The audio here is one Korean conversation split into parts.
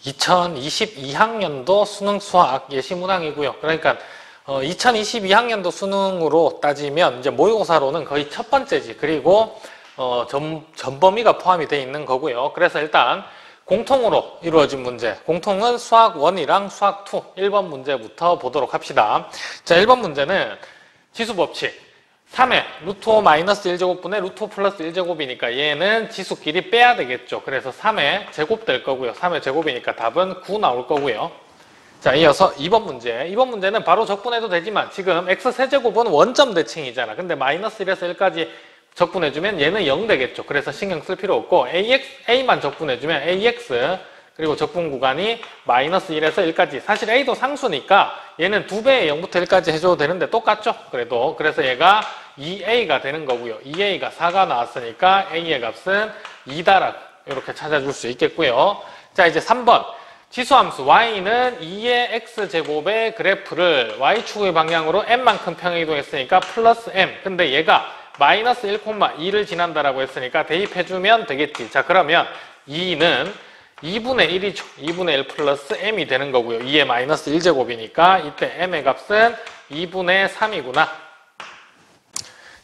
2022학년도 수능 수학 예시 문항이고요. 그러니까 2022학년도 수능으로 따지면 이제 모의고사로는 거의 첫 번째지. 그리고 전범위가 포함이 되어 있는 거고요. 그래서 일단 공통으로 이루어진 문제, 공통은 수학 1이랑 수학 2, 1번 문제부터 보도록 합시다. 자, 1번 문제는 지수법칙. 3의 루트 5 마이너스 1제곱분의 루트 5 플러스 1제곱이니까 얘는 지수끼리 빼야 되겠죠. 그래서 3의 제곱 될 거고요. 3의 제곱이니까 답은 9 나올 거고요. 자, 이어서 2번 문제. 2번 문제는 바로 적분해도 되지만 지금 x세제곱은 원점 대칭이잖아. 근데 마이너스 1에서 1까지 적분해주면 얘는 0 되겠죠. 그래서 신경 쓸 필요 없고 a만 적분해주면 ax 그리고 적분 구간이 마이너스 1에서 1까지. 사실 a도 상수니까 얘는 2배의 0부터 1까지 해줘도 되는데 똑같죠. 그래서 얘가 2a가 되는 거고요. 2a가 4가 나왔으니까 a의 값은 2다라고 이렇게 찾아줄 수 있겠고요. 자, 이제 3번. 지수함수 y는 2의 x제곱의 그래프를 y축의 방향으로 m만큼 평행이동했으니까 플러스 m. 근데 얘가 마이너스 1,2를 지난다라고 했으니까 대입해주면 되겠지. 자, 그러면 2는 2분의 1이죠. 2분의 1 플러스 m이 되는 거고요. 2의 마이너스 1제곱이니까 이때 m의 값은 2분의 3이구나.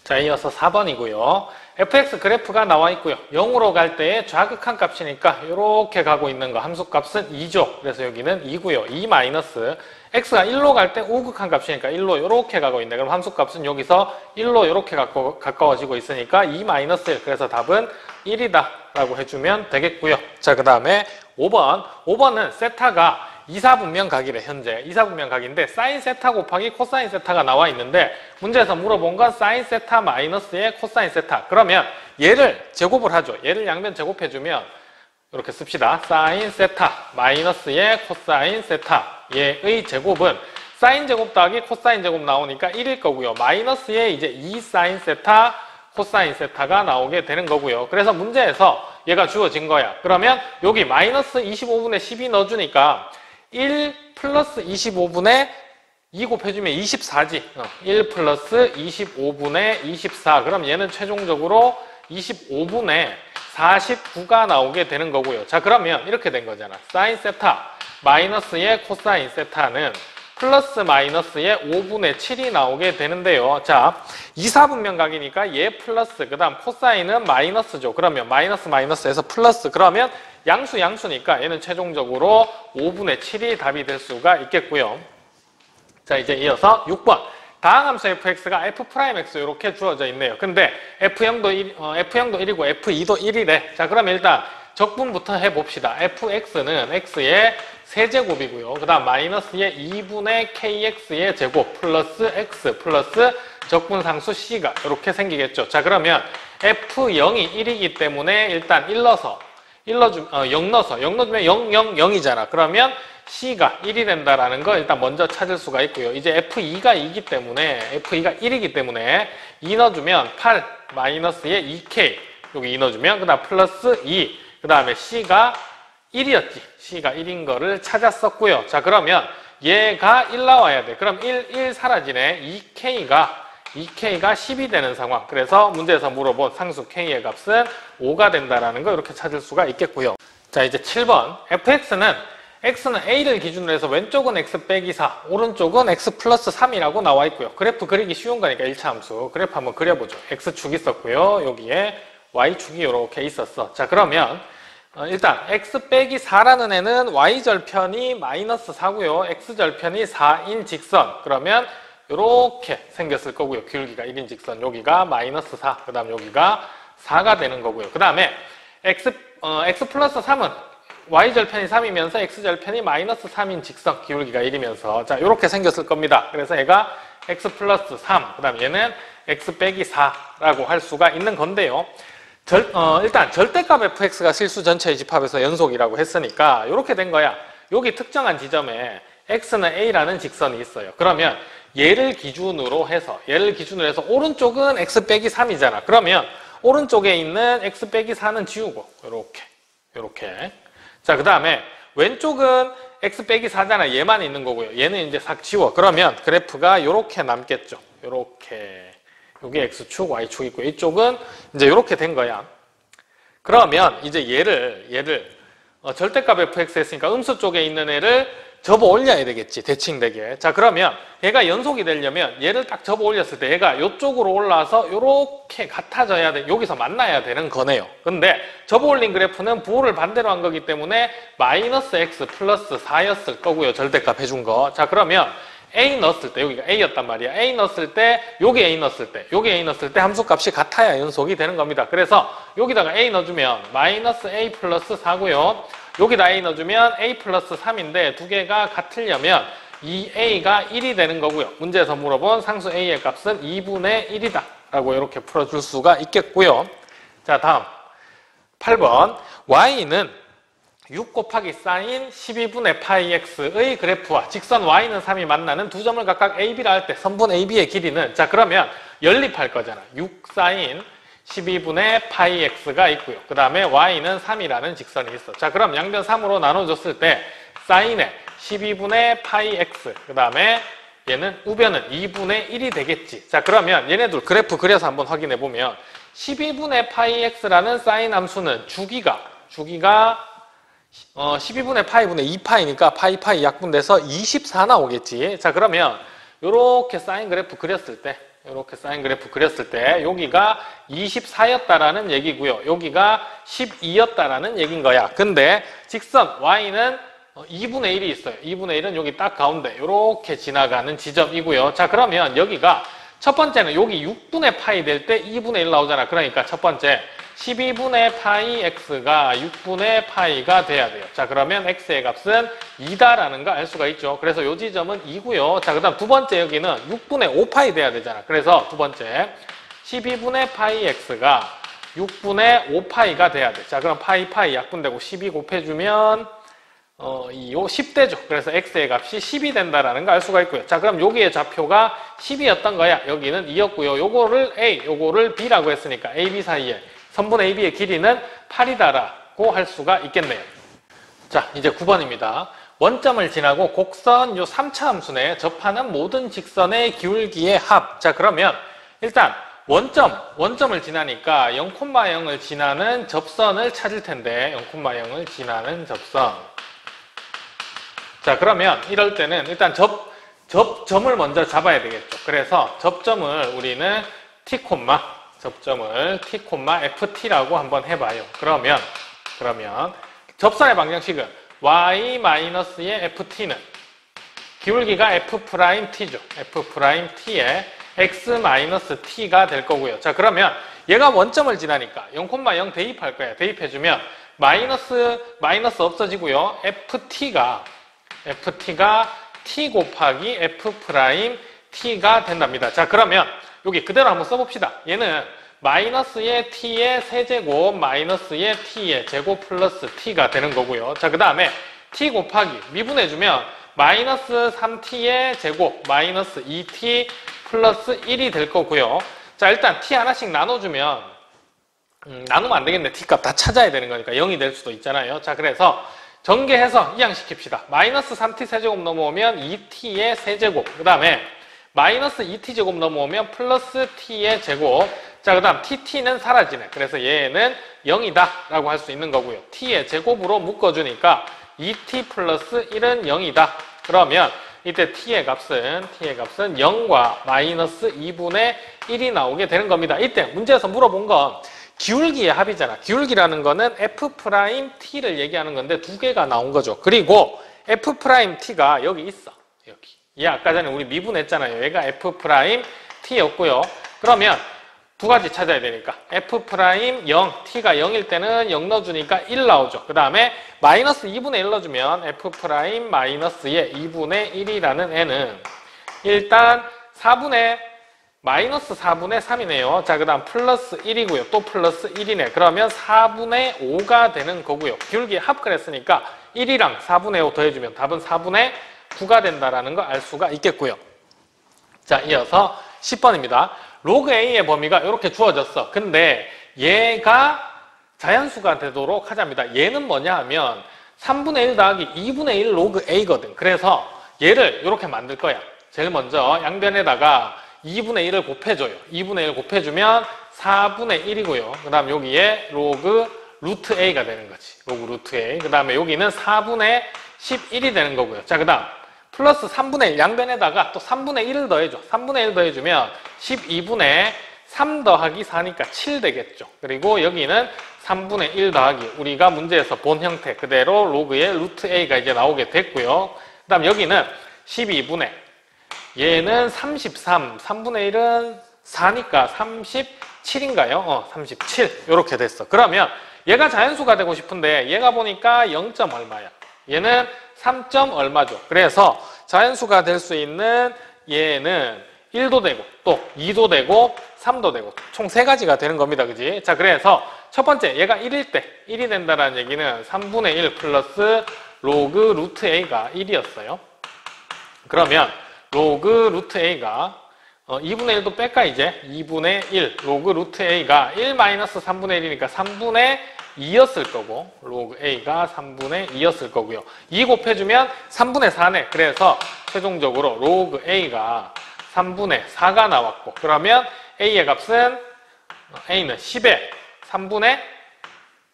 자, 이어서 4번이고요. fx 그래프가 나와 있고요. 0으로 갈 때의 좌극한 값이니까 이렇게 가고 있는 거 함수값은 2죠. 그래서 여기는 2고요. 2 마이너스 x가 1로 갈 때 우극한 값이니까 1로 이렇게 가고 있네. 그럼 함수값은 여기서 1로 이렇게 가까워지고 있으니까 2 마이너스 1. 그래서 답은 1이다 라고 해주면 되겠고요. 자, 그 다음에 5번. 5번은 세타가 이사분면각이래. 현재 이사분면각인데 사인 세타 곱하기 코사인 세타가 나와 있는데 문제에서 물어본 건 사인 세타 마이너스의 코사인 세타. 그러면 얘를 제곱을 하죠. 얘를 양변 제곱해주면 이렇게 씁시다. 사인 세타 마이너스의 코사인 세타. 얘의 제곱은 사인 제곱 더하기 코사인 제곱 나오니까 1일 거고요. 마이너스의 이제 2 사인 세타 코사인 세타가 나오게 되는 거고요. 그래서 문제에서 얘가 주어진 거야. 그러면 여기 마이너스 25분의 12 넣어주니까 1 플러스 25분의 2 곱해주면 24지. 1 플러스 25분의 24. 그럼 얘는 최종적으로 25분의 49가 나오게 되는 거고요. 자, 그러면 이렇게 된 거잖아. 사인 세타 마이너스의 코사인 세타는 플러스 마이너스의 5분의 7이 나오게 되는데요. 자, 이사분면각이니까 얘 플러스, 그 다음 코사인은 마이너스죠. 그러면 마이너스 마이너스에서 플러스. 그러면 양수니까 얘는 최종적으로 5분의 7이 답이 될 수가 있겠고요. 자, 이제 이어서 6번. 다항함수 fx가 f'x 이렇게 주어져 있네요. 근데 f형도 1이고 f2도 1이래. 자, 그럼 일단 적분부터 해봅시다. fx는 x의 세제곱이고요. 그 다음 마이너스의 2분의 kx의 제곱 플러스 x 플러스 적분상수 c가 이렇게 생기겠죠. 자, 그러면 f0이 1이기 때문에 일단 0 넣어서 0 넣어주면 0, 0, 0이잖아. 그러면 c가 1이 된다라는 거 일단 먼저 찾을 수가 있고요. 이제 f2가 2이기 때문에 f2가 1이기 때문에 2 넣어주면 8 마이너스의 2k 여기 2 넣어주면 그 다음 플러스 2 그 다음에 c가 1이었지. c가 1인 거를 찾았었고요. 자, 그러면 얘가 1 나와야 돼. 그럼 1 사라지네. 2k가 10이 되는 상황. 그래서 문제에서 물어본 상수 k의 값은 5가 된다라는 거 이렇게 찾을 수가 있겠고요. 자, 이제 7번. fx는 x는 a를 기준으로 해서 왼쪽은 x 빼기 4, 오른쪽은 x 플러스 3이라고 나와 있고요. 그래프 그리기 쉬운 거니까 1차 함수. 그래프 한번 그려보죠. x축 있었고요. 여기에 y축이 이렇게 있었어. 자, 그러면 일단 x 빼기 4라는 애는 y절편이 마이너스 4고요. x절편이 4인 직선. 그러면 이렇게 생겼을 거고요. 기울기가 1인 직선. 여기가 마이너스 4. 그 다음 여기가 4가 되는 거고요. 그 다음에 x 플러스 3은 y절편이 3이면서 x절편이 마이너스 3인 직선. 기울기가 1이면서 자, 이렇게 생겼을 겁니다. 그래서 얘가 x 플러스 3. 그 다음 얘는 x 빼기 4라고 할 수가 있는 건데요. 일단 절대값 fx가 실수 전체의 집합에서 연속이라고 했으니까 이렇게 된 거야. 여기 특정한 지점에 x는 a라는 직선이 있어요. 그러면 얘를 기준으로 해서 오른쪽은 x 빼기 3이잖아. 그러면 오른쪽에 있는 x 빼기 4는 지우고 이렇게 자, 그 다음에 왼쪽은 x 빼기 4잖아. 얘만 있는 거고요. 얘는 이제 싹 지워. 그러면 그래프가 이렇게 남겠죠. 이렇게 여기 x축, y축 있고 이쪽은 이제 이렇게 된 거야. 그러면 이제 얘를 절대값 fx 했으니까 음수 쪽에 있는 애를 접어 올려야 되겠지, 대칭되게. 자, 그러면 얘가 연속이 되려면 얘를 딱 접어 올렸을 때 얘가 이쪽으로 올라와서 이렇게 같아져야 돼. 여기서 만나야 되는 거네요. 근데 접어 올린 그래프는 부호를 반대로 한 거기 때문에 마이너스 x 플러스 4였을 거고요. 절대값 해준 거. 자, 그러면 a 넣었을 때, 여기가 a였단 말이야. a 넣었을 때, 여기 a 넣었을 때, 여기 a 넣었을 때 함수값이 같아야 연속이 되는 겁니다. 그래서 여기다가 a 넣어주면 마이너스 a 플러스 4고요. 여기다 a 넣어주면 a 플러스 3인데 두 개가 같으려면 이 a가 1이 되는 거고요. 문제에서 물어본 상수 a의 값은 2분의 1이다 라고 이렇게 풀어줄 수가 있겠고요. 자, 다음 8번 y는 6 곱하기 사인 12분의 파이 x의 그래프와 직선 y는 3이 만나는 두 점을 각각 ab라 할 때 선분 ab의 길이는, 자, 그러면 연립할 거잖아. 6 사인 12분의 파이 x가 있고요. 그 다음에 y는 3이라는 직선이 있어. 자, 그럼 양변 3으로 나눠줬을 때 사인의 12분의 파이 x, 그 다음에 얘는 우변은 2분의 1이 되겠지. 자, 그러면 얘네들 그래프 그려서 한번 확인해 보면 12분의 파이 x라는 사인 함수는 주기가 12분의 파이분의 2파이니까 파이 약분돼서 24 나오겠지. 자, 그러면 요렇게 사인 그래프 그렸을 때 여기가 24였다라는 얘기고요. 여기가 12였다라는 얘기인 거야. 근데 직선 y는 2분의 1이 있어요. 2분의 1은 여기 딱 가운데 이렇게 지나가는 지점이고요. 자, 그러면 여기가 첫 번째는 여기 6분의 파이 될 때 2분의 1 나오잖아. 그러니까 첫 번째 12분의 파이 x가 6분의 파이가 돼야 돼요. 자, 그러면 x의 값은 2다라는 거 알 수가 있죠. 그래서 이 지점은 2고요. 자, 그 다음 두 번째 여기는 6분의 5파이 돼야 되잖아. 그래서 두 번째 12분의 파이 x가 6분의 5파이가 돼야 돼. 자, 그럼 파이 약분되고 12 곱해주면 10대죠. 그래서 x의 값이 10이 된다라는 거 알 수가 있고요. 자, 그럼 여기의 좌표가 10이었던 거야. 여기는 2였고요. 요거를 a, 요거를 b라고 했으니까 a, b 사이에 선분 AB의 길이는 8이다라고 할 수가 있겠네요. 자, 이제 9번입니다. 원점을 지나고 곡선 요 3차 함수네. 접하는 모든 직선의 기울기의 합. 자, 그러면 일단 원점을 지나니까 0,0을 지나는 접선을 찾을 텐데 0,0을 지나는 접선. 자, 그러면 이럴 때는 일단 접점을 먼저 잡아야 되겠죠. 그래서 접점을 우리는 접점을 t,ft라고 한번 해봐요. 그러면 접선의 방정식은 y-의 ft는 기울기가 f't죠. f't에 x-t가 될 거고요. 자, 그러면 얘가 원점을 지나니까 0,0 대입할 거야. 대입해주면 마이너스 없어지고요. ft가 t 곱하기 f't가 된답니다. 자, 그러면 여기 그대로 한번 써봅시다. 얘는 마이너스의 t의 세제곱 마이너스의 t의 제곱 플러스 t가 되는 거고요. 자, 그 다음에 t 곱하기 미분해주면 마이너스 3t의 제곱 마이너스 2t 플러스 1이 될 거고요. 자, 일단 t 하나씩 나눠주면 나누면 안 되겠네. t값 다 찾아야 되는 거니까 0이 될 수도 있잖아요. 자, 그래서 전개해서 이항시킵시다. 마이너스 3t 세제곱 넘어오면 2t의 세제곱, 그 다음에 마이너스 2t제곱 넘어오면 플러스 t의 제곱. 자, 그 다음 tt는 사라지네. 그래서 얘는 0이다 라고 할 수 있는 거고요. t의 제곱으로 묶어주니까 2t 플러스 1은 0이다. 그러면 이때 t의 값은 0과 마이너스 2분의 1이 나오게 되는 겁니다. 이때 문제에서 물어본 건 기울기의 합이잖아. 기울기라는 거는 f't를 얘기하는 건데 두 개가 나온 거죠. 그리고 f't가 여기 있어. 여기. 얘 아까 전에 우리 미분했잖아요. 얘가 f't였고요. 그러면 두 가지 찾아야 되니까 f'0, t가 0일 때는 0 넣어주니까 1 나오죠. 그 다음에 마이너스 2분의 1 넣어주면 f' 마이너스의 2분의 1이라는 애는 일단 마이너스 4분의 3이네요. 자, 그 다음 플러스 1이고요. 또 플러스 1이네. 그러면 4분의 5가 되는 거고요. 기울기의 합을 했으니까 1이랑 4분의 5 더해주면 답은 4분의 9가 된다라는 거 알 수가 있겠고요. 자, 이어서 10번입니다. 로그 A의 범위가 이렇게 주어졌어. 근데 얘가 자연수가 되도록 하자입니다. 얘는 뭐냐 하면 3분의 1 더하기 2분의 1 로그 A거든. 그래서 얘를 이렇게 만들 거야. 제일 먼저 양변에다가 2분의 1을 곱해줘요. 2분의 1 곱해주면 4분의 1이고요. 그 다음 여기에 로그 루트 a가 되는 거지. 로그 루트 a. 그 다음에 여기는 4분의 11이 되는 거고요. 자, 그 다음 플러스 3분의 1 양변에다가 또 3분의 1을 더해줘. 3분의 1 더해주면 12분의 3 더하기 4니까 7 되겠죠. 그리고 여기는 3분의 1 더하기 우리가 문제에서 본 형태 그대로 로그의 루트 a가 이제 나오게 됐고요. 그 다음 여기는 12분의 얘는 33, 3분의 1은 4니까 37인가요? 37 이렇게 됐어. 그러면 얘가 자연수가 되고 싶은데 얘가 보니까 0. 얼마야? 얘는 3. 얼마죠. 그래서 자연수가 될 수 있는 얘는 1도 되고 또 2도 되고 3도 되고 총 3가지가 되는 겁니다. 그지? 자, 그래서 첫 번째 얘가 1일 때 1이 된다는 얘기는 3분의 1 플러스 로그 루트 a가 1이었어요. 그러면 로그 루트 a가 2분의 1도 뺄까 이제? 2분의 1 로그 루트 a가 1 마이너스 3분의 1이니까 3분의 2였을 거고 로그 a가 3분의 2였을 거고요. 2 곱해주면 3분의 4네. 그래서 최종적으로 로그 a가 3분의 4가 나왔고 그러면 a의 값은 a는 10의 3분의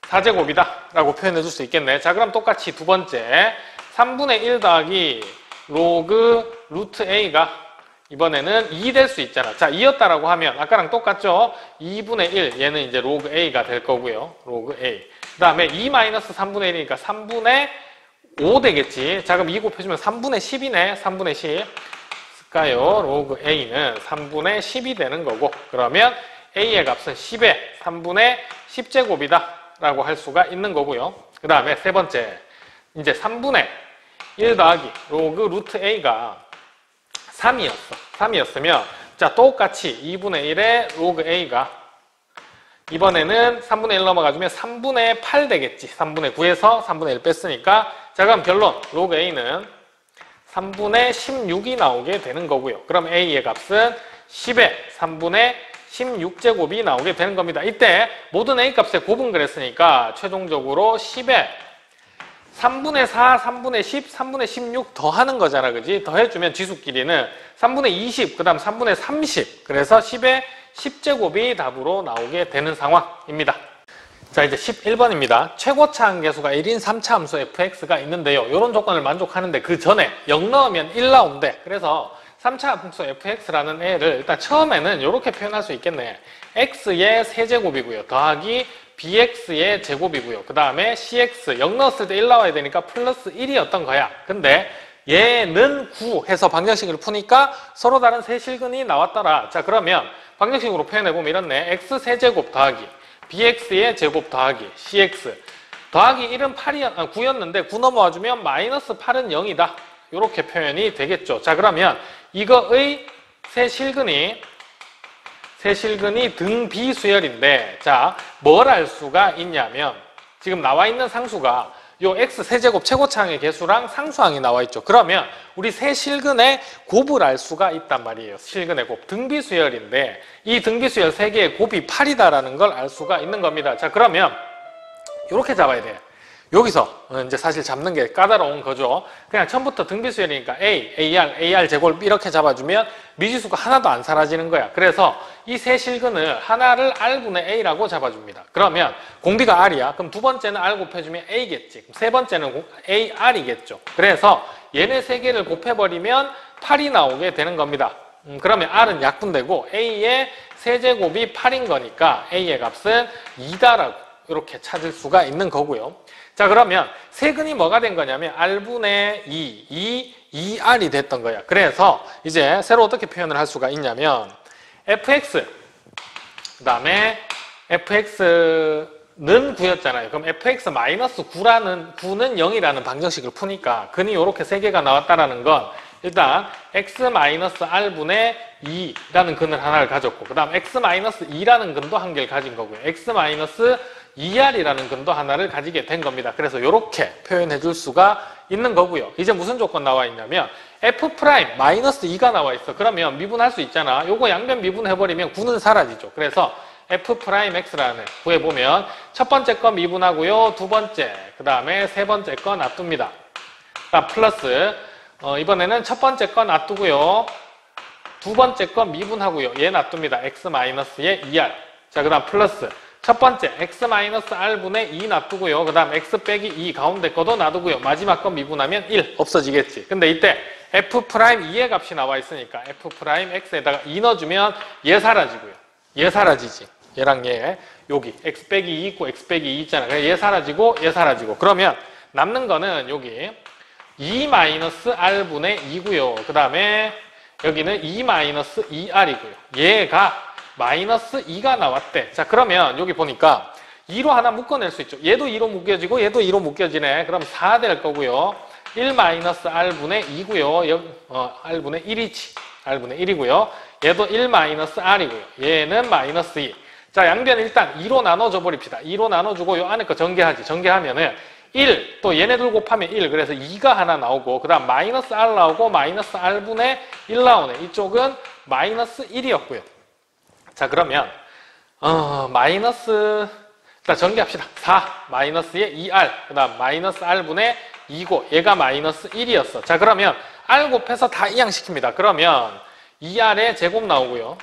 4제곱이다 라고 표현해 줄 수 있겠네. 자, 그럼 똑같이 두 번째 3분의 1 더하기 로그 루트 a가 이번에는 2 될 수 있잖아. 자, 2였다라고 하면 아까랑 똑같죠? 2분의 1 얘는 이제 로그 a가 될 거고요. 로그 a. 그 다음에 2 마이너스 3분의 1이니까 3분의 5 되겠지. 자, 그럼 2 곱해주면 3분의 10이네. 3분의 10. 쓸까요? 로그 a는 3분의 10이 되는 거고 그러면 a의 값은 10의 3분의 10제곱이다 라고 할 수가 있는 거고요. 그 다음에 세 번째 이제 3분의 1 더하기 로그 루트 a가 3이었으면 자, 똑같이 2분의 1의 로그 a가 이번에는 3분의 1 넘어가주면 3분의 8 되겠지. 3분의 9에서 3분의 1 뺐으니까 자, 그럼 결론 로그 a는 3분의 16이 나오게 되는 거고요. 그럼 a의 값은 10의 3분의 16제곱이 나오게 되는 겁니다. 이때 모든 a 값의 곱은 그랬으니까 최종적으로 10의 3분의 4, 3분의 10, 3분의 16 더하는 거잖아. 그지? 더해주면 지수끼리는 3분의 20, 그 다음 3분의 30. 그래서 10의 10제곱이 답으로 나오게 되는 상황입니다. 자, 이제 11번입니다. 최고차 함계수가 1인 3차 함수 fx가 있는데요. 이런 조건을 만족하는데 그 전에 0 넣으면 1 나온대. 그래서 3차 함수 fx라는 애를 일단 처음에는 이렇게 표현할 수 있겠네. x의 세제곱이고요. 더하기 bx의 제곱이고요. 그 다음에 cx 0 넣었을 때 1 나와야 되니까 플러스 1이었던 거야. 근데 얘는 9 해서 방정식을 푸니까 서로 다른 세실근이 나왔더라. 자, 그러면 방정식으로 표현해보면 이렇네. x 세제곱 더하기 bx의 제곱 더하기 cx 더하기 1은 9였는데 9 넘어와주면 마이너스 8은 0이다. 이렇게 표현이 되겠죠. 자, 그러면 이거의 세실근이 등비수열인데 자, 뭘 알 수가 있냐면 지금 나와 있는 상수가 요 x 세제곱 최고차항의 개수랑 상수항이 나와 있죠. 그러면 우리 세실근의 곱을 알 수가 있단 말이에요. 실근의 곱. 등비수열인데 이 등비수열 3개의 곱이 8이다라는 걸 알 수가 있는 겁니다. 자, 그러면 이렇게 잡아야 돼. 여기서 이제 사실 잡는 게 까다로운 거죠. 그냥 처음부터 등비수열이니까 A, AR, AR 제곱 이렇게 잡아주면 미지수가 하나도 안 사라지는 거야. 그래서 이 세 실근을 하나를 R분의 A라고 잡아줍니다. 그러면 공비가 R이야. 그럼 두 번째는 R 곱해주면 A겠지. 세 번째는 AR이겠죠. 그래서 얘네 세 개를 곱해버리면 8이 나오게 되는 겁니다. 그러면 R은 약분되고 A의 세제곱이 8인 거니까 A의 값은 2다라고 이렇게 찾을 수가 있는 거고요. 자, 그러면 세근이 뭐가 된 거냐면 R분의 2R이 됐던 거야. 그래서 이제 새로 어떻게 표현을 할 수가 있냐면 fx 그 다음에 fx는 9였잖아요. 그럼 fx-9는 0이라는 방정식을 푸니까 근이 이렇게 세 개가 나왔다라는 건 일단 x-r분의 2라는 근을 하나를 가졌고 그 다음 x-2라는 근도 한 개를 가진 거고요. x-2r이라는 근도 하나를 가지게 된 겁니다. 그래서 이렇게 표현해 줄 수가 있는 거고요. 이제 무슨 조건 나와 있냐면 f'-2가 나와 있어. 그러면 미분할 수 있잖아. 요거 양변 미분해버리면 9는 사라지죠. 그래서 f'x라는 구해보면 첫 번째 거 미분하고요. 두 번째, 그 다음에 세 번째 거 놔둡니다. 플러스 이번에는 첫 번째 거 놔두고요. 두 번째 거 미분하고요. 얘 놔둡니다. x-의 2r. 자, 그 다음 플러스 첫 번째 x-r분의 2 놔두고요. 그 다음 x 빼기 2 가운데 거도 놔두고요. 마지막 거 미분하면 1 없어지겠지. 근데 이때 f'2의 값이 나와 있으니까 f'x에다가 2 넣어주면 얘 사라지고요. 얘 사라지지. 얘랑 얘 여기 x 빼기 2 있고 x 빼기 2 있잖아. 얘 사라지고 얘 사라지고 그러면 남는 거는 여기 2-r분의 2고요. 그 다음에 여기는 2-2r이고요. 얘가 마이너스 2가 나왔대. 자, 그러면 여기 보니까 2로 하나 묶어낼 수 있죠. 얘도 2로 묶여지고 얘도 2로 묶여지네. 그럼 4 될 거고요. 1-r분의 2고요. r분의 1이지. r분의 1이고요. 얘도 1-r이고요. 얘는 마이너스 2. 자, 양변 일단 2로 나눠줘 버립시다. 2로 나눠주고 요 안에 거 전개하지. 전개하면은 1, 또 얘네들 곱하면 1. 그래서 2가 하나 나오고, 그 다음 마이너스 r 나오고, 마이너스 r분의 1 나오네. 이쪽은 마이너스 1이었고요. 자, 그러면, 일단 전개합시다. 4, 마이너스에 2r, 그 다음 마이너스 r분의 2고, 얘가 마이너스 1이었어. 자, 그러면 r 곱해서 다 이항시킵니다. 그러면 2r의 제곱 나오고요.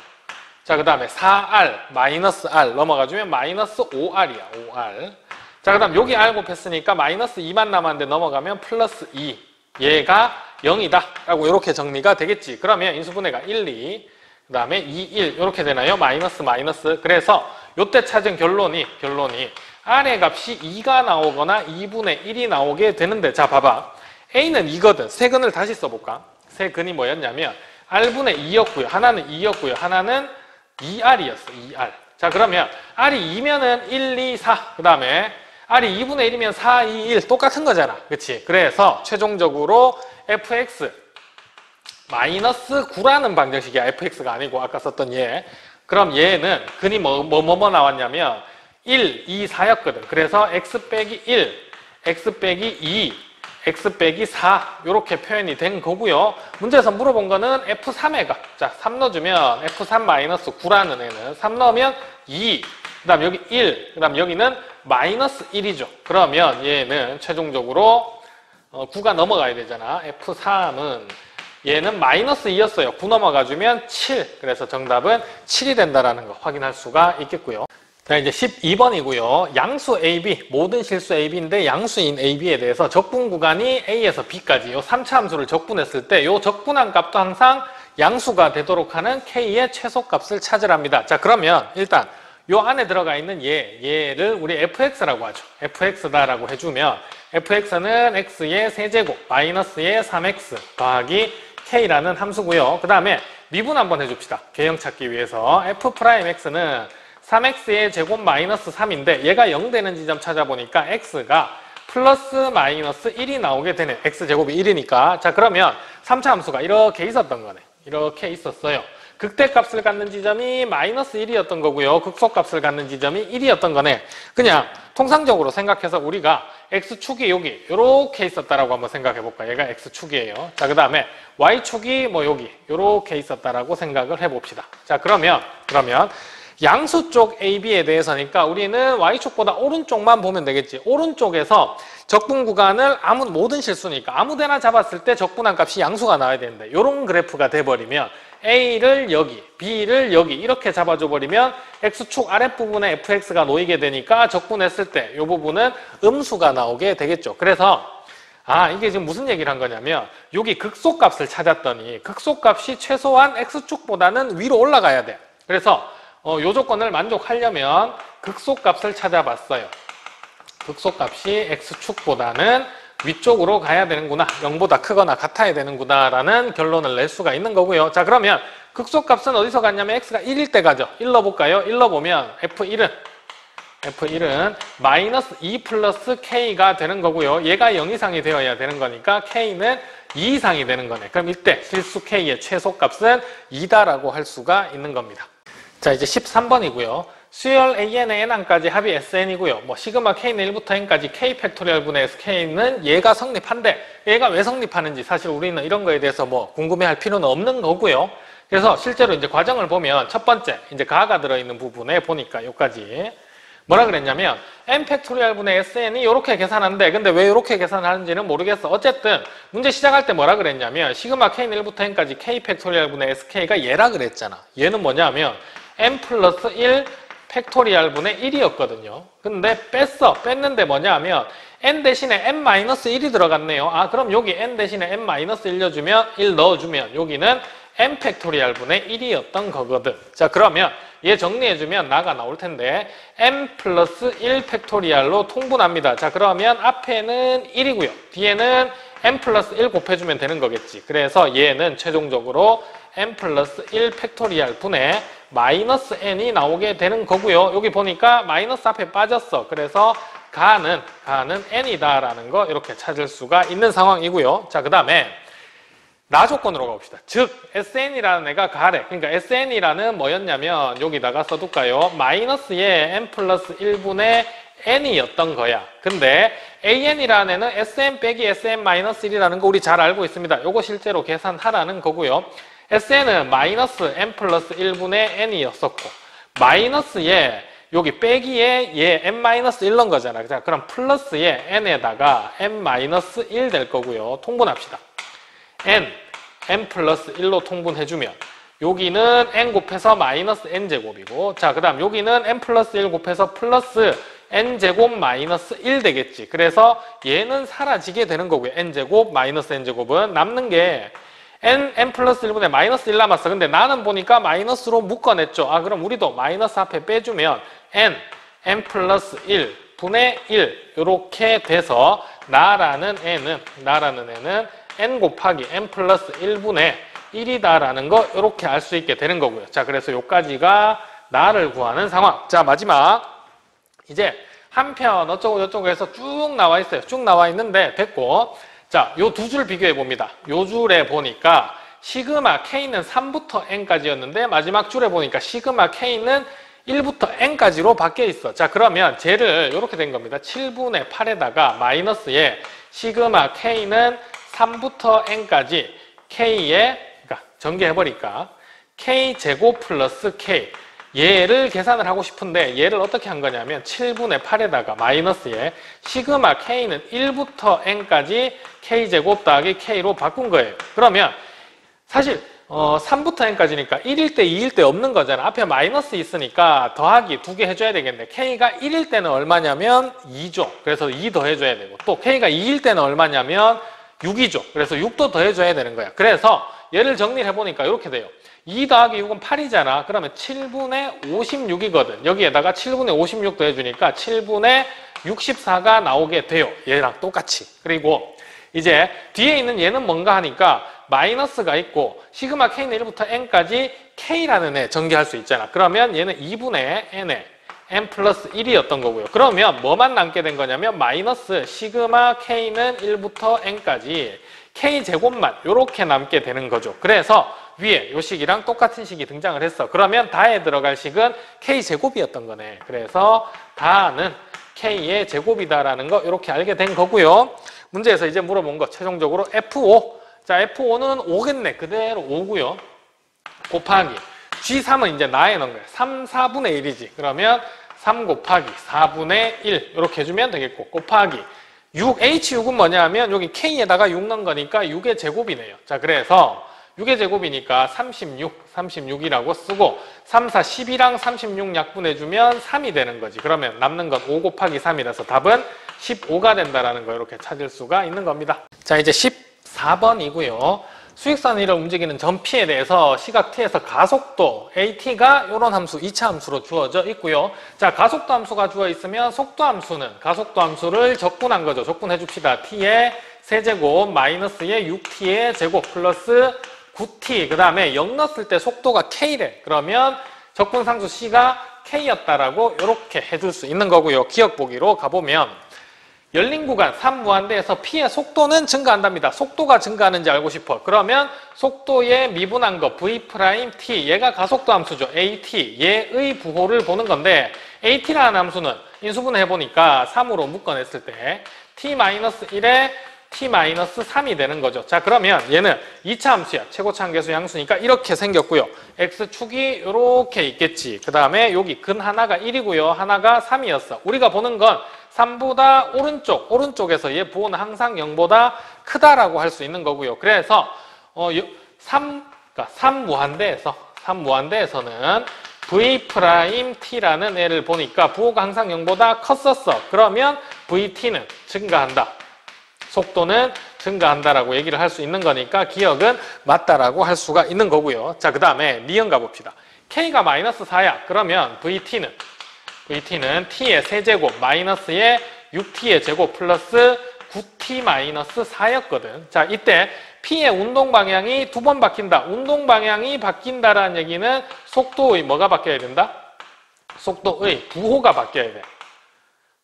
자, 그 다음에 4r, 마이너스 r 넘어가주면 마이너스 5r이야, 5r. 자, 그 다음 여기 r 곱했으니까 마이너스 2만 남았는데 넘어가면 플러스 2. 얘가 0이다. 라고 이렇게 정리가 되겠지. 그러면 인수분해가 1, 2, 그 다음에 2, 1 이렇게 되나요? 마이너스 마이너스. 그래서 요때 찾은 결론이 r의 값이 2가 나오거나 2분의 1이 나오게 되는데, 자, 봐봐. a는 2거든. 세근을 다시 써볼까? 세근이 뭐였냐면 r분의 2였고요. 하나는 2였고요. 하나는 2r이었어. 2r. 자, 그러면 r이 2면은 1, 2, 4. 그 다음에 r이 2분의 1이면 4, 2, 1 똑같은 거잖아. 그치? 그래서 최종적으로 fx 마이너스 9라는 방정식이야. fx가 아니고 아까 썼던 얘. 그럼 얘는 근이 뭐 나왔냐면 1, 2, 4였거든. 그래서 x 빼기 1, x 빼기 2, x 빼기 4 이렇게 표현이 된 거고요. 문제에서 물어본 거는 f3의 값. 자, 3 넣어주면 f3 마이너스 9라는 애는 3 넣으면 2, 그 다음 여기 1, 그 다음 여기는 마이너스 1이죠. 그러면 얘는 최종적으로 9가 넘어가야 되잖아. f3은 얘는 마이너스 2였어요. 9 넘어가주면 7. 그래서 정답은 7이 된다는 거 확인할 수가 있겠고요. 자, 이제 12번이고요. 양수 AB, 모든 실수 AB인데 양수인 AB에 대해서 적분 구간이 A에서 B까지 요 3차 함수를 적분했을 때 요 적분한 값도 항상 양수가 되도록 하는 K의 최소값을 찾으랍니다. 자, 그러면 일단 요 안에 들어가 있는 얘를 우리 fx라고 하죠. fx다라고 해주면 fx는 x의 세제곱 마이너스의 3x 더하기 k라는 함수고요. 그 다음에 미분 한번 해줍시다. 개형 찾기 위해서 f'x는 3x의 제곱 마이너스 3인데 얘가 0 되는 지점 찾아보니까 x가 플러스 마이너스 1이 나오게 되네. x제곱이 1이니까. 자, 그러면 3차 함수가 이렇게 있었던 거네. 이렇게 있었어요. 극대값을 갖는 지점이 마이너스 1이었던 거고요. 극소값을 갖는 지점이 1이었던 거네. 그냥 통상적으로 생각해서 우리가 x축이 여기 이렇게 있었다라고 한번 생각해 볼까. 얘가 x축이에요. 자, 그 다음에 y축이 뭐 여기 이렇게 있었다라고 생각을 해봅시다. 자, 그러면 양수 쪽 AB에 대해서니까 우리는 Y축보다 오른쪽만 보면 되겠지. 오른쪽에서 적분 구간을 모든 실수니까 아무데나 잡았을 때 적분한 값이 양수가 나와야 되는데 이런 그래프가 돼버리면 A를 여기, B를 여기 이렇게 잡아줘 버리면 X축 아랫부분에 fx가 놓이게 되니까 적분했을 때 이 부분은 음수가 나오게 되겠죠. 그래서 이게 지금 무슨 얘기를 한 거냐면 여기 극소값을 찾았더니 극소값이 최소한 X축보다는 위로 올라가야 돼. 그래서 요 조건을 만족하려면 극소값을 찾아봤어요. 극소값이 X축보다는 위쪽으로 가야 되는구나. 0보다 크거나 같아야 되는구나 라는 결론을 낼 수가 있는 거고요. 자, 그러면 극소값은 어디서 갔냐면 X가 1일 때 가죠. 1 넣어볼까요? 1 넣어보면 F1은 마이너스 2 플러스 K가 되는 거고요. 얘가 0 이상이 되어야 되는 거니까 K는 2 이상이 되는 거네. 그럼 이때 실수 K의 최소값은 2다라고 할 수가 있는 겁니다. 자, 이제 13번이고요. 수열 AN의 N항까지 합이 SN이고요. 시그마 K는 1부터 N까지 K 팩토리얼 분의 SK는 얘가 성립한데 얘가 왜 성립하는지 사실 우리는 이런 거에 대해서 궁금해할 필요는 없는 거고요. 그래서 실제로 이제 과정을 보면 첫 번째 이제 가가 들어있는 부분에 보니까 여기까지 뭐라 그랬냐면 N 팩토리얼 분의 SN이 이렇게 계산하는데 근데 왜 이렇게 계산하는지는 모르겠어. 어쨌든 문제 시작할 때 뭐라 그랬냐면 시그마 K는 1부터 N까지 K 팩토리얼 분의 SK가 얘라 그랬잖아. 얘는 뭐냐면 N 플러스 1 팩토리얼 분의 1이었거든요. 근데 뺐는데 뭐냐 하면 n 대신에 n-1이 들어갔네요. 아, 그럼 여기 n 대신에 n-1 넣어주면 여기는 n 팩토리얼 분의 1이었던 거거든. 자, 그러면 얘 정리해주면 나가 나올 텐데 n 플러스 1 팩토리얼로 통분합니다. 자, 그러면 앞에는 1이고요. 뒤에는 n 플러스 1 곱해주면 되는 거겠지. 그래서 얘는 최종적으로 n 플러스 1 팩토리얼 분의 마이너스 n이 나오게 되는 거고요. 여기 보니까 마이너스 앞에 빠졌어. 그래서 가는 n이다 라는 거 이렇게 찾을 수가 있는 상황이고요. 자, 그 다음에 나 조건으로 가봅시다. 즉 SN이라는 애가 가래. 그러니까 SN이라는 뭐였냐면 여기다가 써둘까요? 마이너스의 n 플러스 1분의 n이었던 거야. 근데 AN이라는 애는 SN 빼기 SN 마이너스 1이라는 거 우리 잘 알고 있습니다. 요거 실제로 계산하라는 거고요. SN은 마이너스 n 플러스 1분의 n이었었고 마이너스에 여기 빼기에 얘 n-1 넣은 거잖아. 자, 그럼 플러스에 n에다가 n-1 될 거고요. 통분합시다. n 플러스 1로 통분해주면 여기는 n 곱해서 마이너스 n제곱이고 자, 그 다음 여기는 n 플러스 1 곱해서 플러스 n제곱 마이너스 1 되겠지. 그래서 얘는 사라지게 되는 거고요. n제곱 마이너스 n제곱은 남는 게 n 플러스 1분의 마이너스 1 남았어. 근데 나는 보니까 마이너스로 묶어냈죠. 아, 그럼 우리도 마이너스 앞에 빼주면 n 플러스 1 분의 1 이렇게 돼서 나라는 애는 n 곱하기 n 플러스 1분의 1이다라는 거 이렇게 알 수 있게 되는 거고요. 자, 그래서 요까지가 나를 구하는 상황. 자, 마지막 이제 한편 어쩌고 저쩌고 해서 쭉 나와 있어요. 쭉 나와 있는데 됐고 자, 요 두 줄 비교해 봅니다. 요 줄에 보니까 시그마 K는 3부터 N까지였는데 마지막 줄에 보니까 시그마 K는 1부터 N까지로 바뀌어 있어. 자, 그러면 쟤를 이렇게 된 겁니다. 7분의 8에다가 마이너스에 시그마 K는 3부터 N까지 K에 그러니까 전개해버릴까 K제곱 플러스 K 얘를 계산을 하고 싶은데 얘를 어떻게 한 거냐면 7분의 8에다가 마이너스에 시그마 K는 1부터 N까지 K제곱 더하기 K로 바꾼 거예요. 그러면 사실 3부터 N까지니까 1일 때 2일 때 없는 거잖아. 앞에 마이너스 있으니까 더하기 2개 해줘야 되겠네. K가 1일 때는 얼마냐면 2죠. 그래서 2 더해줘야 되고 또 K가 2일 때는 얼마냐면 6이죠. 그래서 6도 더해줘야 되는 거야. 그래서 얘를 정리를 해보니까 이렇게 돼요. 2 더하기 6은 8이잖아. 그러면 7분의 56이거든. 여기에다가 7분의 56 더해주니까 7분의 64가 나오게 돼요. 얘랑 똑같이. 그리고 이제 뒤에 있는 얘는 뭔가 하니까 마이너스가 있고 시그마 K는 1부터 N까지 K라는 애 전개할 수 있잖아. 그러면 얘는 2분의 N에 n 플러스 1이었던 거고요. 그러면 뭐만 남게 된 거냐면 마이너스 시그마 K는 1부터 N까지 K제곱만 이렇게 남게 되는 거죠. 그래서 위에 요 식이랑 똑같은 식이 등장을 했어. 그러면 다에 들어갈 식은 K제곱이었던 거네. 그래서 다는 K의 제곱이다라는 거 이렇게 알게 된 거고요. 문제에서 이제 물어본 거 최종적으로 F5. 자, F5는 5겠네. 그대로 5고요. 곱하기 G3은 이제 나에 넣은 거야. 3, 4분의 1이지. 그러면 3 곱하기 4분의 1 이렇게 해주면 되겠고 곱하기 6, H6은 뭐냐면 여기 K에다가 6 넣은 거니까 6의 제곱이네요. 자, 그래서 6의 제곱이니까 36이라고 쓰고 3, 4, 10이랑 36 약분해주면 3이 되는 거지. 그러면 남는 건 5 곱하기 3이라서 답은 15가 된다라는 거 이렇게 찾을 수가 있는 겁니다. 자, 이제 14번이고요. 수직선 위를 움직이는 전피에 대해서 시각 t에서 가속도 AT가 이런 함수, 2차 함수로 주어져 있고요. 자, 가속도 함수가 주어 있으면 속도 함수는 가속도 함수를 적분한 거죠. 적분해 줍시다. t의 세제곱 마이너스의 6t의 제곱 플러스 9t 그 다음에 0 넣었을 때 속도가 k래. 그러면 적분상수 c가 k였다라고 이렇게 해줄 수 있는 거고요. 기억 보기로 가보면 열린 구간 3무한대에서 P의 속도는 증가한답니다. 속도가 증가하는지 알고 싶어. 그러면 속도의 미분한 거 V'T 얘가 가속도 함수죠. AT 얘의 부호를 보는 건데 AT라는 함수는 인수분해 해보니까 3으로 묶어냈을 때 T-1에 T-3이 되는 거죠. 자, 그러면 얘는 2차 함수야. 최고차 한계수 양수니까 이렇게 생겼고요. X축이 이렇게 있겠지. 그 다음에 여기 근 하나가 1이고요. 하나가 3이었어. 우리가 보는 건 3보다 오른쪽에서 얘 부호는 항상 0보다 크다라고 할 수 있는 거고요. 그래서 3무한대에서는 V'T라는 애를 보니까 부호가 항상 0보다 컸었어. 그러면 VT는 증가한다. 속도는 증가한다라고 얘기를 할 수 있는 거니까 기억은 맞다라고 할 수가 있는 거고요. 자, 그 다음에 니은 가봅시다. K가 마이너스 4야. 그러면 VT는 T의 세제곱 마이너스의 6T의 제곱 플러스 9T 마이너스 4였거든. 자, 이때 P의 운동 방향이 두 번 바뀐다. 운동 방향이 바뀐다라는 얘기는 속도의 뭐가 바뀌어야 된다? 속도의 부호가 바뀌어야 돼.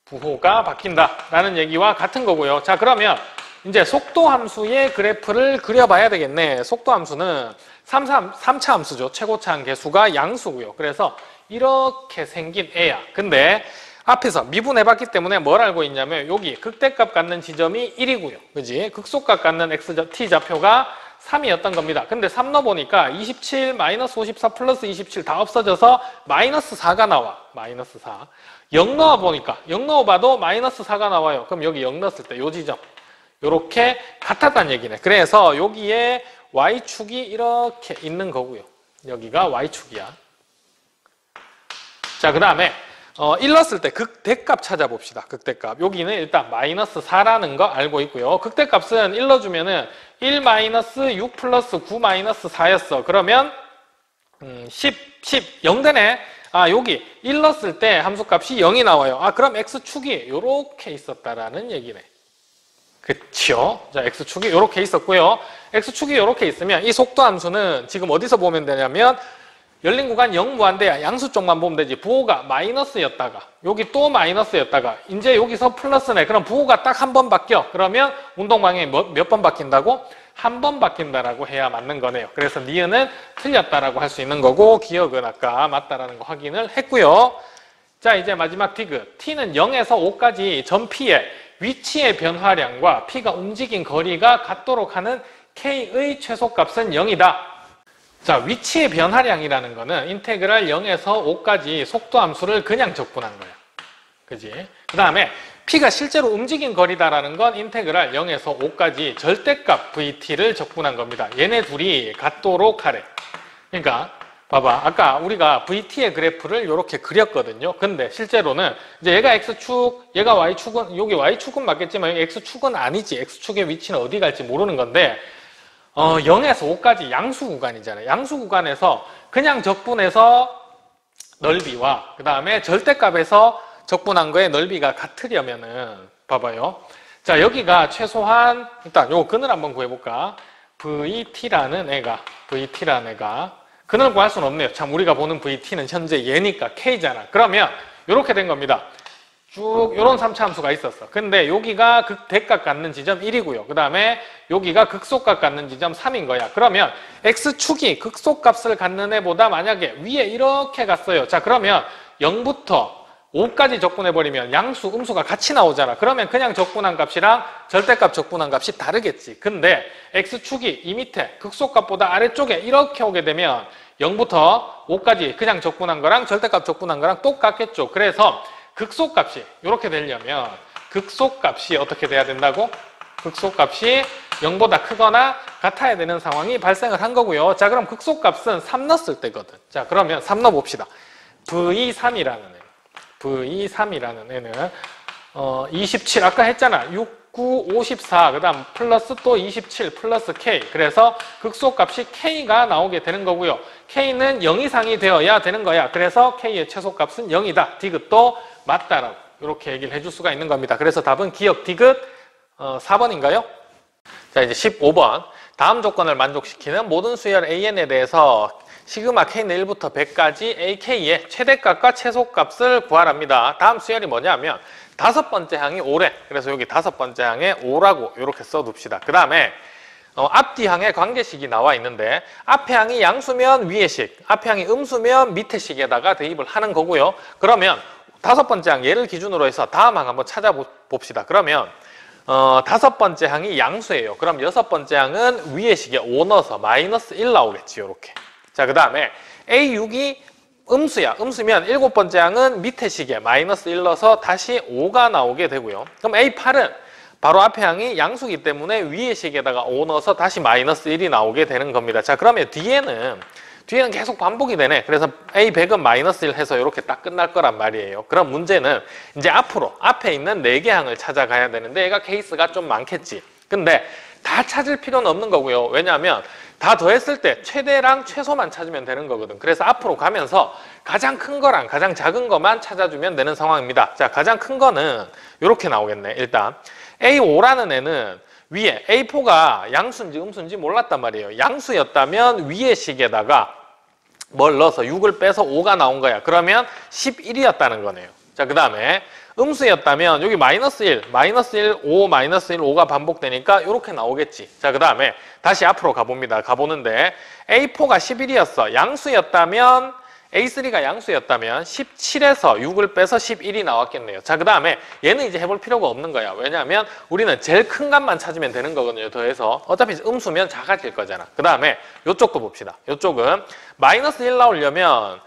부호가 바뀐다라는 얘기와 같은 거고요. 자, 그러면 이제 속도 함수의 그래프를 그려봐야 되겠네. 속도 함수는 3차 함수죠. 최고차항 계수가 양수고요. 그래서 이렇게 생긴 애야. 근데 앞에서 미분해봤기 때문에 뭘 알고 있냐면 여기 극대값 갖는 지점이 1이고요. 그지? 극소값 갖는 t 좌표가 3이었던 겁니다. 근데 3 넣어보니까 27, 마이너스 54 플러스 27 다 없어져서 마이너스 4가 나와. 마이너스 4. 0 넣어보니까 0 넣어봐도 마이너스 4가 나와요. 그럼 여기 0 넣었을 때 요 지점 요렇게 같았다는 얘기네. 그래서 여기에 y축이 이렇게 있는 거고요. 여기가 y축이야. 자, 그 다음에 1 넣었을 때 극대값 찾아봅시다. 극대값. 여기는 일단 마이너스 4라는 거 알고 있고요. 극대값은 1 넣어주면은 1 마이너스 6 플러스 9 마이너스 4였어. 그러면 10 0 되네. 아, 여기 1 넣었을 때 함수값이 0이 나와요. 아, 그럼 x축이 요렇게 있었다라는 얘기네. 그쵸? 자, x축이 요렇게 있었고요. x축이 요렇게 있으면 이 속도 함수는 지금 어디서 보면 되냐면 열린 구간 0 무한대야. 양수 쪽만 보면 되지. 부호가 마이너스였다가 여기 또 마이너스였다가 이제 여기서 플러스네. 그럼 부호가 딱 한 번 바뀌어. 그러면 운동 방향이 몇 번 바뀐다고? 한 번 바뀐다라고 해야 맞는 거네요. 그래서 니은은 틀렸다라고 할 수 있는 거고 기억은 아까 맞다라는 거 확인을 했고요. 자, 이제 마지막 디귿. t는 0에서 5까지 전 p의 위치의 변화량과 p가 움직인 거리가 같도록 하는 k의 최소값은 0이다. 자, 위치의 변화량이라는 거는 인테그랄 0에서 5까지 속도 함수를 그냥 적분한 거야. 그지? 그 다음에 P가 실제로 움직인 거리다라는 건 인테그랄 0에서 5까지 절대값 VT를 적분한 겁니다. 얘네 둘이 같도록 하래. 그러니까 봐봐. 아까 우리가 VT의 그래프를 이렇게 그렸거든요. 근데 실제로는 이제 얘가 X축, 얘가 Y축은, 여기 Y축은 맞겠지만 여기 X축은 아니지. X축의 위치는 어디 갈지 모르는 건데 0에서 5까지 양수 구간이잖아요. 양수 구간에서 그냥 적분해서 넓이와 그 다음에 절대값에서 적분한 거의 넓이가 같으려면은 봐봐요. 자, 여기가 최소한 일단 요 근을 한번 구해볼까? VT라는 애가 근을 구할 수는 없네요. 참 우리가 보는 VT는 현재 얘니까 K잖아. 그러면 이렇게 된 겁니다. 쭉 요런 3차 함수가 있었어. 근데 여기가 극대값 갖는 지점 1이고요. 그 다음에 여기가 극소값 갖는 지점 3인 거야. 그러면 X축이 극소값을 갖는 애보다 만약에 위에 이렇게 갔어요. 자, 그러면 0부터 5까지 적분해버리면 양수, 음수가 같이 나오잖아. 그러면 그냥 적분한 값이랑 절대값 적분한 값이 다르겠지. 근데 X축이 이 밑에 극소값보다 아래쪽에 이렇게 오게 되면 0부터 5까지 그냥 적분한 거랑 절대값 적분한 거랑 똑같겠죠. 그래서 극소값이 이렇게 되려면 극소값이 어떻게 돼야 된다고? 극소값이 0보다 크거나 같아야 되는 상황이 발생을 한 거고요. 자, 그럼 극소값은 3 넣었을 때거든. 자, 그러면 3 넣어봅시다. V3이라는 애는 27 아까 했잖아. 6, 9, 54 그 다음 플러스 또 27 플러스 K. 그래서 극소값이 K가 나오게 되는 거고요. K는 0 이상이 되어야 되는 거야. 그래서 K의 최소값은 0이다. 디귿도 맞다라고 이렇게 얘기를 해줄 수가 있는 겁니다. 그래서 답은 기억 디귿 4번인가요? 자, 이제 15번. 다음 조건을 만족시키는 모든 수열 AN에 대해서 시그마 K는 1부터 100까지 AK의 최대값과 최소값을 구하랍니다. 다음 수열이 뭐냐면 다섯 번째 항이 5래. 그래서 여기 다섯 번째 항에 5라고 이렇게 써둡시다. 그 다음에 앞뒤 항에 관계식이 나와 있는데 앞에 항이 양수면 위의 식, 앞에 항이 음수면 밑의 식에다가 대입을 하는 거고요. 그러면 다섯 번째 항 얘를 기준으로 해서 다음 항 한번 찾아봅시다. 그러면 다섯 번째 항이 양수예요. 그럼 여섯 번째 항은 위의 식에 5 넣어서 마이너스 1 나오겠지. 요렇게. 자, 그 다음에 A6이 음수야. 음수면 일곱 번째 항은 밑에 식에 마이너스 1 넣어서 다시 5가 나오게 되고요. 그럼 A8은 바로 앞에 항이 양수기 때문에 위의 식에다가 5 넣어서 다시 마이너스 1이 나오게 되는 겁니다. 자, 그러면 뒤에는 뒤에는 계속 반복이 되네. 그래서 A100은 마이너스 1 해서 이렇게 딱 끝날 거란 말이에요. 그럼 문제는 이제 앞으로 앞에 있는 4개 항을 찾아가야 되는데 얘가 케이스가 좀 많겠지. 근데 다 찾을 필요는 없는 거고요. 왜냐하면 다 더했을 때 최대랑 최소만 찾으면 되는 거거든. 그래서 앞으로 가면서 가장 큰 거랑 가장 작은 거만 찾아주면 되는 상황입니다. 자, 가장 큰 거는 이렇게 나오겠네. 일단 A5라는 애는 위에 A4가 양수인지 음수인지 몰랐단 말이에요. 양수였다면 위의 식에다가 뭘 넣어서 6을 빼서 5가 나온 거야. 그러면 11이었다는 거네요. 자, 그 다음에 음수였다면 여기 마이너스 1, 마이너스 1, 5, 마이너스 1, 5가 반복되니까 이렇게 나오겠지. 자, 그 다음에 다시 앞으로 가봅니다. 가보는데 A4가 11이었어. 양수였다면 A3가 양수였다면 17에서 6을 빼서 11이 나왔겠네요. 자, 그 다음에 얘는 이제 해볼 필요가 없는 거야. 왜냐하면 우리는 제일 큰 값만 찾으면 되는 거거든요. 더해서. 어차피 음수면 작아질 거잖아. 그 다음에 이쪽도 봅시다. 이쪽은 마이너스 1 나오려면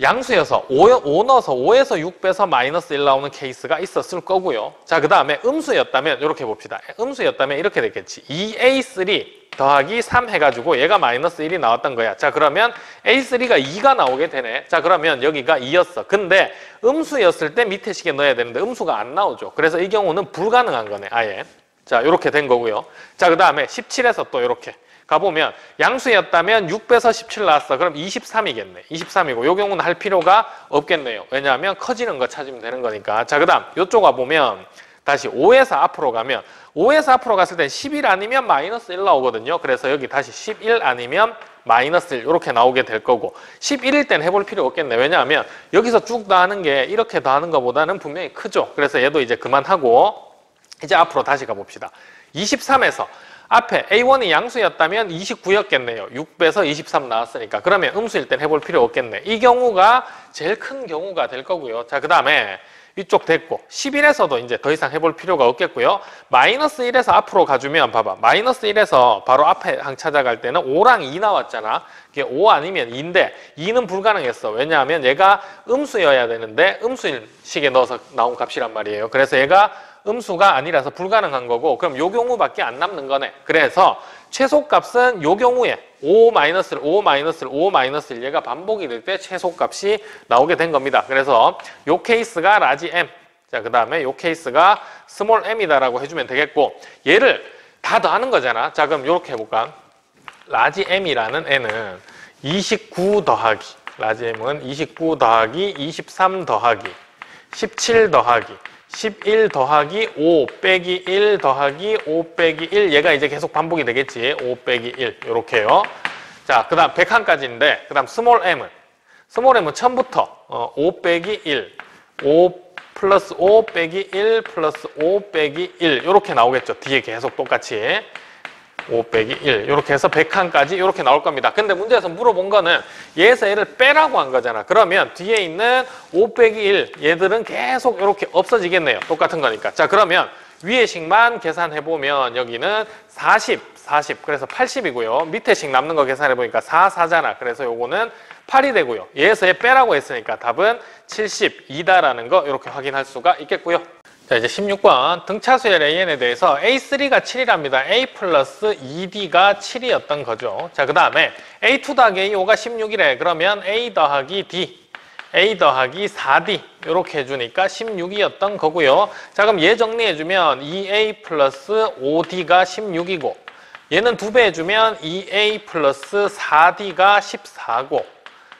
양수여서 5 넣어서 5에서 6 빼서 마이너스 1 나오는 케이스가 있었을 거고요. 자, 그 다음에 음수였다면 이렇게 봅시다. 음수였다면 이렇게 됐겠지. 2A3 더하기 3 해가지고 얘가 마이너스 1이 나왔던 거야. 자, 그러면 A3가 2가 나오게 되네. 자, 그러면 여기가 2였어. 근데 음수였을 때 밑에 식에 넣어야 되는데 음수가 안 나오죠. 그래서 이 경우는 불가능한 거네, 아예. 자, 이렇게 된 거고요. 자, 그 다음에 17에서 또 이렇게 가보면 양수였다면 6 빼서 17 나왔어. 그럼 23이겠네. 23이고 이 경우는 할 필요가 없겠네요. 왜냐하면 커지는 거 찾으면 되는 거니까. 자, 그 다음 이쪽 와보면 다시 5에서 앞으로 가면 5에서 앞으로 갔을 때 11 아니면 마이너스 1 나오거든요. 그래서 여기 다시 11 아니면 마이너스 1 이렇게 나오게 될 거고 11일 땐 해볼 필요 없겠네. 왜냐하면 여기서 쭉 더하는 게 이렇게 더하는 것보다는 분명히 크죠. 그래서 얘도 이제 그만하고 이제 앞으로 다시 가봅시다. 23에서 앞에 A1이 양수였다면 29였겠네요. 6 빼서 23 나왔으니까. 그러면 음수일 땐 해볼 필요 없겠네. 이 경우가 제일 큰 경우가 될 거고요. 자, 그 다음에 이쪽 됐고 11에서도 이제 더 이상 해볼 필요가 없겠고요. 마이너스 1에서 앞으로 가주면 봐봐. 마이너스 1에서 바로 앞에 항 찾아갈 때는 5랑 2 나왔잖아. 이게 5 아니면 2인데 2는 불가능했어. 왜냐하면 얘가 음수여야 되는데 음수일 식에 넣어서 나온 값이란 말이에요. 그래서 얘가 음수가 아니라서 불가능한 거고 그럼 요 경우밖에 안 남는 거네. 그래서 최소값은 요 경우에 5-1, 5-1, 5-1 얘가 반복이 될 때 최소값이 나오게 된 겁니다. 그래서 요 케이스가 라지 M, 자, 그 다음에 요 케이스가 스몰 m이다라고 해주면 되겠고 얘를 다 더하는 거잖아. 자, 그럼 요렇게 해볼까? 라지 M이라는 애는 29 더하기, 라지 M은 29 더하기 23 더하기 17 더하기 11 더하기 5 빼기 1 더하기 5 빼기 1 얘가 이제 계속 반복이 되겠지. 5 빼기 1 요렇게요. 자, 그 다음 100항까지인데 그 다음 스몰 m은 처음부터 5 빼기 1 5 플러스 5 빼기 1 플러스 5 빼기 1 요렇게 나오겠죠. 뒤에 계속 똑같이 5 빼기 1 이렇게 해서 100항까지 이렇게 나올 겁니다. 근데 문제에서 물어본 거는 얘에서 얘를 빼라고 한 거잖아. 그러면 뒤에 있는 5 빼기 1 얘들은 계속 이렇게 없어지겠네요. 똑같은 거니까. 자, 그러면 위에 식만 계산해보면 여기는 40 그래서 80이고요. 밑에 식 남는 거 계산해보니까 4, 4잖아. 그래서 요거는 8이 되고요. 얘에서 얘 빼라고 했으니까 답은 72다라는 거 이렇게 확인할 수가 있겠고요. 자, 이제 16번 등차수열 AN에 대해서 A3가 7이랍니다. A 플러스 2D가 7이었던 거죠. 자, 그 다음에 A2 더하기 A5가 16이래. 그러면 A 더하기 D, A 더하기 4D 이렇게 해주니까 16이었던 거고요. 자, 그럼 얘 정리해주면 2A 플러스 5D가 16이고 얘는 2배 해주면 2A 플러스 4D가 14고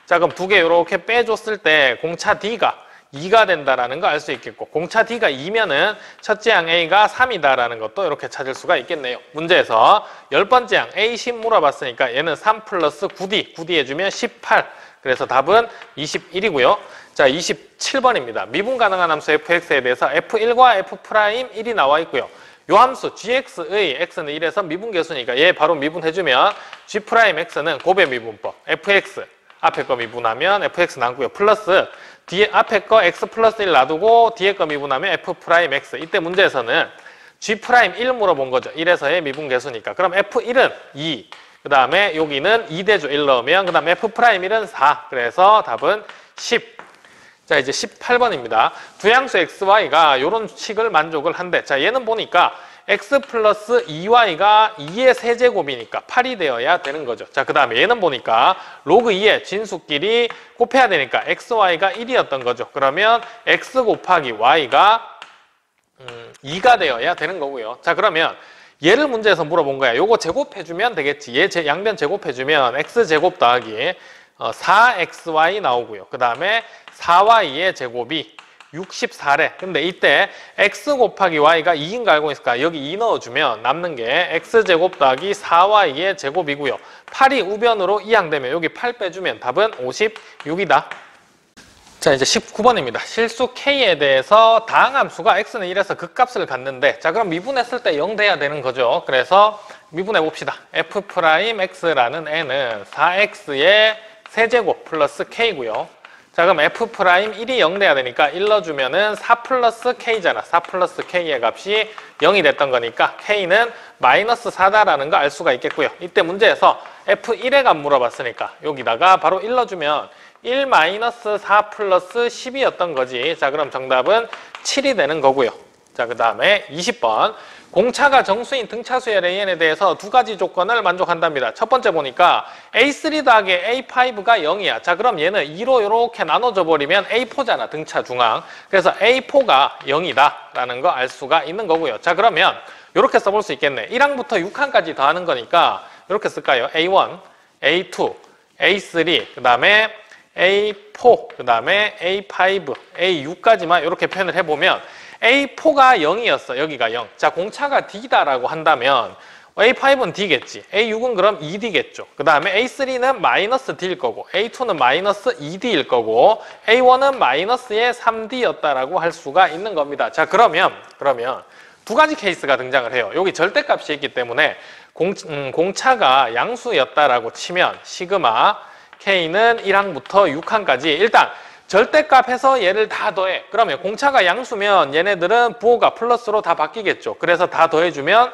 자, 그럼 두 개 이렇게 빼줬을 때 공차 D가 2가 된다라는 거 알 수 있겠고 공차 D가 2면은 첫째 항 A가 3이다라는 것도 이렇게 찾을 수가 있겠네요. 문제에서 10번째 항 A 10 물어봤으니까 얘는 3 플러스 9D, 9D 해주면 18. 그래서 답은 21이고요. 자, 27번입니다. 미분 가능한 함수 fx에 대해서 f1과 f'1이 나와 있고요. 요 함수 gx의 x는 1에서 미분계수니까 얘 바로 미분해주면 g'x는 곱의 미분법 fx 앞에 거 미분하면 fx 남고요. 플러스 뒤에 앞에 거 x 플러스 1 놔두고 뒤에 거 미분하면 f'x. 이때 문제에서는 g'1 물어본 거죠. 1에서의 미분계수니까. 그럼 f1은 2. 그 다음에 여기는 2대죠. 1 넣으면. 그 다음에 f'1은 4. 그래서 답은 10. 자, 이제 18번입니다. 두 양수 xy가 이런 식을 만족을 한대. 자, 얘는 보니까 x 플러스 2y가 2의 세제곱이니까 8이 되어야 되는 거죠. 자, 그 다음에 얘는 보니까 로그 2의 진수끼리 곱해야 되니까 xy가 1이었던 거죠. 그러면 x 곱하기 y가 2가 되어야 되는 거고요. 자, 그러면 얘를 문제에서 물어본 거야. 요거 제곱해주면 되겠지. 얘 양변 제곱해주면 x제곱 더하기 4xy 나오고요. 그 다음에 4y의 제곱이 64래. 근데 이때 x 곱하기 y가 2인 거 알고 있을까? 여기 2 넣어주면 남는 게 x제곱 더하기 4y의 제곱이고요. 8이 우변으로 이항되면 여기 8 빼주면 답은 56이다. 자, 이제 19번입니다. 실수 k에 대해서 다항함수가 x는 1에서 극값을 갖는데, 자, 그럼 미분했을 때 0 돼야 되는 거죠. 그래서 미분해 봅시다. f'x라는 애는 4x의 세제곱 플러스 k고요. 자, 그럼 f'1이 0 돼야 되니까 1 넣어주면은 4 플러스 k잖아. 4 플러스 k의 값이 0이 됐던 거니까 k는 마이너스 4다라는 거 알 수가 있겠고요. 이때 문제에서 f1의 값 물어봤으니까 여기다가 바로 1 넣어주면 1 마이너스 4 플러스 10이었던 거지. 자, 그럼 정답은 7이 되는 거고요. 자, 그 다음에 20번. 공차가 정수인 등차수열 AN에 대해서 두 가지 조건을 만족한답니다. 첫 번째 보니까 A3 더하기 A5가 0이야. 자, 그럼 얘는 2로 이렇게 나눠져 버리면 A4잖아. 등차 중앙. 그래서 A4가 0이다 라는 거 알 수가 있는 거고요. 자, 그러면 이렇게 써볼 수 있겠네. 1항부터 6항까지 더하는 거니까 이렇게 쓸까요? A1, A2, A3, 그 다음에 A4, 그 다음에 A5, A6까지만 이렇게 표현을 해보면 A4가 0이었어. 여기가 0. 자, 공차가 D다라고 한다면 A5는 D겠지. A6은 그럼 2D겠죠. 그 다음에 A3는 마이너스 D일 거고, A2는 마이너스 2D일 거고, A1은 마이너스의 3D였다라고 할 수가 있는 겁니다. 자, 그러면 두 가지 케이스가 등장을 해요. 여기 절대값이 있기 때문에 공차가 양수였다라고 치면 시그마 K는 1항부터 6항까지 일단 절대값 해서 얘를 다 더해. 그러면 공차가 양수면 얘네들은 부호가 플러스로 다 바뀌겠죠. 그래서 다 더해주면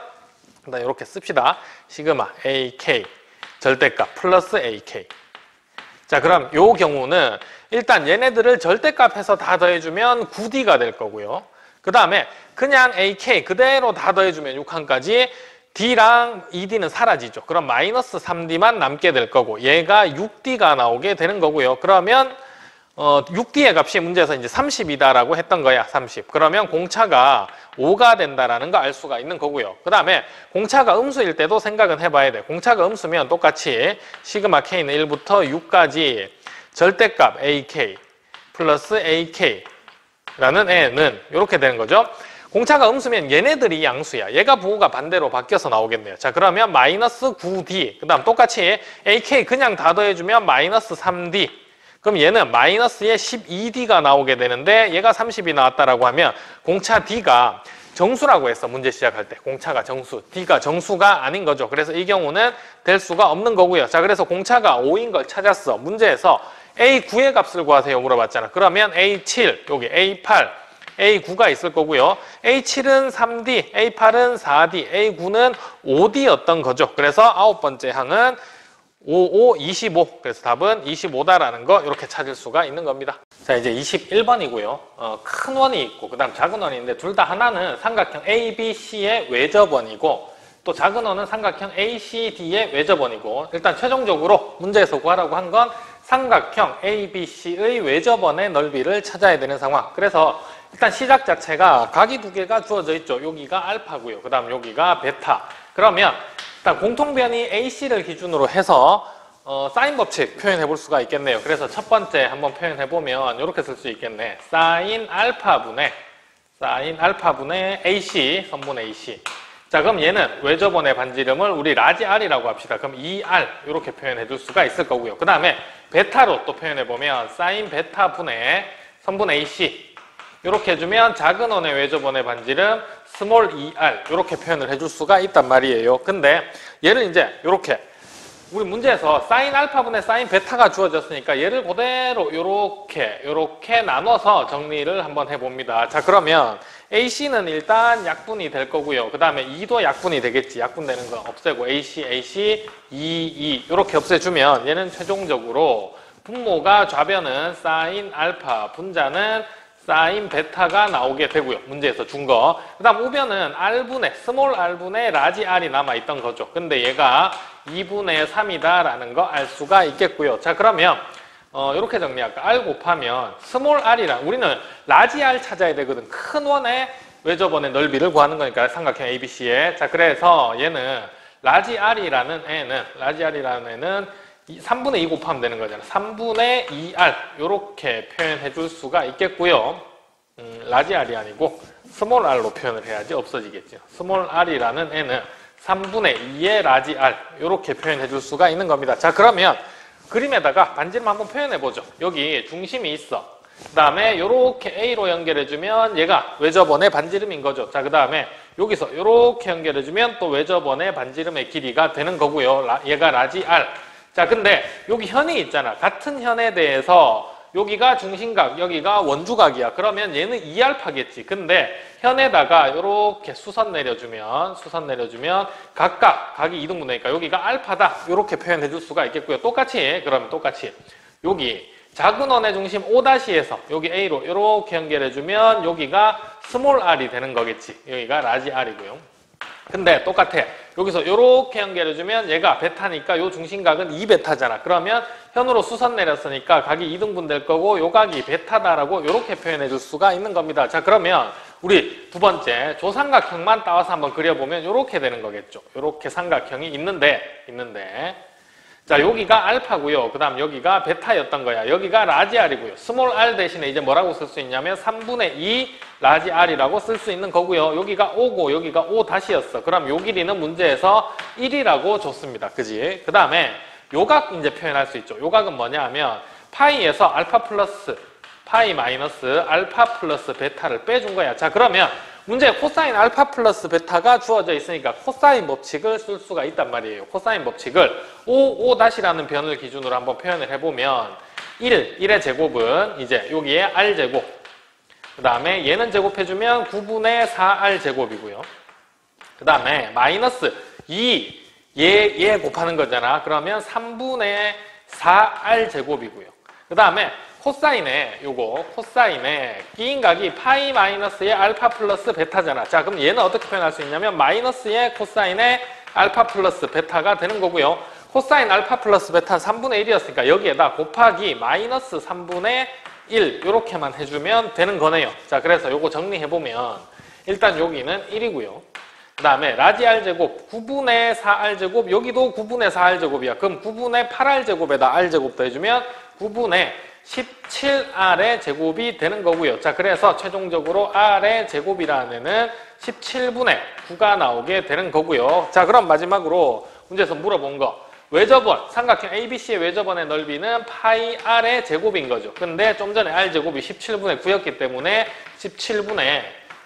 일단 이렇게 씁시다. 시그마 AK 절대값 플러스 AK. 자, 그럼 요 경우는 일단 얘네들을 절대값 해서 다 더해주면 9D가 될 거고요. 그 다음에 그냥 AK 그대로 다 더해주면 6항까지 D랑 2D는 사라지죠. 그럼 마이너스 3D만 남게 될 거고 얘가 6D가 나오게 되는 거고요. 그러면 6D의 값이 문제에서 이제 30이다라고 했던 거야. 30. 그러면 공차가 5가 된다라는 거 알 수가 있는 거고요. 그 다음에 공차가 음수일 때도 생각은 해봐야 돼. 공차가 음수면 똑같이 시그마 K는 1부터 6까지 절대값 AK 플러스 AK라는 애는 이렇게 되는 거죠. 공차가 음수면 얘네들이 양수야. 얘가 부호가 반대로 바뀌어서 나오겠네요. 자, 그러면 마이너스 9D. 그 다음 똑같이 AK 그냥 다 더해주면 마이너스 3D. 그럼 얘는 마이너스의 12D가 나오게 되는데 얘가 30이 나왔다라고 하면 공차 D가 정수라고 했어. 문제 시작할 때. 공차가 정수, D가 정수가 아닌 거죠. 그래서 이 경우는 될 수가 없는 거고요. 자, 그래서 공차가 5인 걸 찾았어. 문제에서 A9의 값을 구하세요 물어봤잖아. 그러면 A7, 여기 A8, A9가 있을 거고요. A7은 3D, A8은 4D, A9는 5D였던 거죠. 그래서 아홉 번째 항은 5, 5, 25. 그래서 답은 25다라는 거 이렇게 찾을 수가 있는 겁니다. 자, 이제 21번이고요. 큰 원이 있고 그 다음 작은 원이 있는데 둘 다 하나는 삼각형 ABC의 외접원이고 또 작은 원은 삼각형 ACD의 외접원이고 일단 최종적으로 문제에서 구하라고 한 건 삼각형 ABC의 외접원의 넓이를 찾아야 되는 상황. 그래서 일단 시작 자체가 각이 두 개가 주어져 있죠. 여기가 알파고요. 그 다음 여기가 베타. 그러면 일단 공통변이 AC를 기준으로 해서 사인 법칙 표현해 볼 수가 있겠네요. 그래서 첫 번째 한번 표현해 보면 이렇게 쓸 수 있겠네. 사인 알파분의 AC, 선분 AC. 자, 그럼 얘는 외접원의 반지름을 우리 라지 R이라고 합시다. 그럼 2R 이렇게 표현해 줄 수가 있을 거고요. 그 다음에 베타로 또 표현해 보면 사인 베타분의 선분 AC 이렇게 해주면 작은 원의 외접원의 반지름 스몰 2R 이렇게 표현을 해줄 수가 있단 말이에요. 근데 얘를 이제 이렇게 우리 문제에서 사인 알파분의 사인 베타가 주어졌으니까 얘를 그대로 이렇게 나눠서 정리를 한번 해봅니다. 자, 그러면 AC는 일단 약분이 될 거고요. 그 다음에 2도 약분이 되겠지. 약분되는 거 없애고 AC, 2 이렇게 없애주면 얘는 최종적으로 분모가 좌변은 사인 알파, 분자는 사인 베타가 나오게 되고요. 문제에서 준 거. 그 다음 우변은 R분의, 스몰 R분의 라지 R이 남아있던 거죠. 근데 얘가 2분의 3이다 라는 거 알 수가 있겠고요. 자, 그러면 이렇게 정리할까? R 곱하면 스몰 R이랑 우리는 라지 R 찾아야 되거든. 큰 원의 외접원의 넓이를 구하는 거니까 삼각형 ABC에. 자, 그래서 얘는 라지 R이라는 애는 3분의 2 곱하면 되는 거잖아. 3분의 2R 이렇게 표현해 줄 수가 있겠고요. 라지 R이 아니고 스몰 R로 표현을 해야지 없어지겠죠. 스몰 R이라는 애는 3분의 2의 라지 R 이렇게 표현해 줄 수가 있는 겁니다. 자, 그러면 그림에다가 반지름 한번 표현해 보죠. 여기 중심이 있어. 그 다음에 이렇게 A로 연결해주면 얘가 외접원의 반지름인 거죠. 자, 그 다음에 여기서 이렇게 연결해주면 또 외접원의 반지름의 길이가 되는 거고요. 얘가 라지 R. 자, 근데 여기 현이 있잖아. 같은 현에 대해서 여기가 중심각, 여기가 원주각이야. 그러면 얘는 2알파겠지. 근데 현에다가 이렇게 수선 내려주면 각각 각이 2등분되니까 여기가 알파다. 이렇게 표현해 줄 수가 있겠고요. 그러면 똑같이 여기 작은 원의 중심 O'에서 여기 A로 이렇게 연결해주면 여기가 스몰 r이 되는 거겠지. 여기가 라지 r이고요. 근데 똑같아. 여기서 이렇게 연결해주면 얘가 베타니까 요 중심각은 2베타잖아. 그러면 현으로 수선 내렸으니까 각이 2등분 될 거고 요 각이 베타다라고 이렇게 표현해 줄 수가 있는 겁니다. 자, 그러면 우리 두 번째 조삼각형만 따와서 한번 그려보면 이렇게 되는 거겠죠. 이렇게 삼각형이 있는데 자, 여기가 알파고요. 그 다음 여기가 베타였던 거야. 여기가 라지 R이고요. 스몰 r 대신에 이제 뭐라고 쓸 수 있냐면 3분의 2 라지 R이라고 쓸 수 있는 거고요. 여기가 O고 여기가 O 다시였어. 그럼 요 길이는 문제에서 1이라고 줬습니다. 그지? 그 다음에 요각 이제 표현할 수 있죠. 요각은 뭐냐 하면 파이에서 알파 플러스 파이 마이너스 알파 플러스 베타를 빼준 거야. 자, 그러면 문제에 코사인 알파 플러스 베타가 주어져 있으니까 코사인 법칙을 쓸 수가 있단 말이에요. 코사인 법칙을 O''라는 변을 기준으로 한번 표현을 해보면 1의 제곱은 이제 여기에 R제곱, 그 다음에 얘는 제곱해주면 9분의 4R 제곱이고요. 그 다음에 마이너스 2, 얘 곱하는 거잖아. 그러면 3분의 4R 제곱이고요. 그 다음에 코사인에 끼인 각이 파이 마이너스의 알파 플러스 베타잖아. 자, 그럼 얘는 어떻게 표현할 수 있냐면 마이너스의 코사인의 알파 플러스 베타가 되는 거고요. 코사인 알파 플러스 베타는 3분의 1이었으니까 여기에다 곱하기 마이너스 3분의 1 이렇게만 해주면 되는 거네요. 자, 그래서 요거 정리해보면 일단 여기는 1이고요. 그 다음에 라지 R제곱 9분의 4R제곱, 여기도 9분의 4R제곱이야. 그럼 9분의 8R제곱에다 R제곱도 해주면 9분의 17R의 제곱이 되는 거고요. 자, 그래서 최종적으로 R의 제곱이라는 애는 17분의 9가 나오게 되는 거고요. 자, 그럼 마지막으로 문제에서 물어본 거. 외접원, 삼각형 ABC의 외접원의 넓이는 파이 R의 제곱인 거죠. 근데 좀 전에 R제곱이 17분의 9였기 때문에 17분의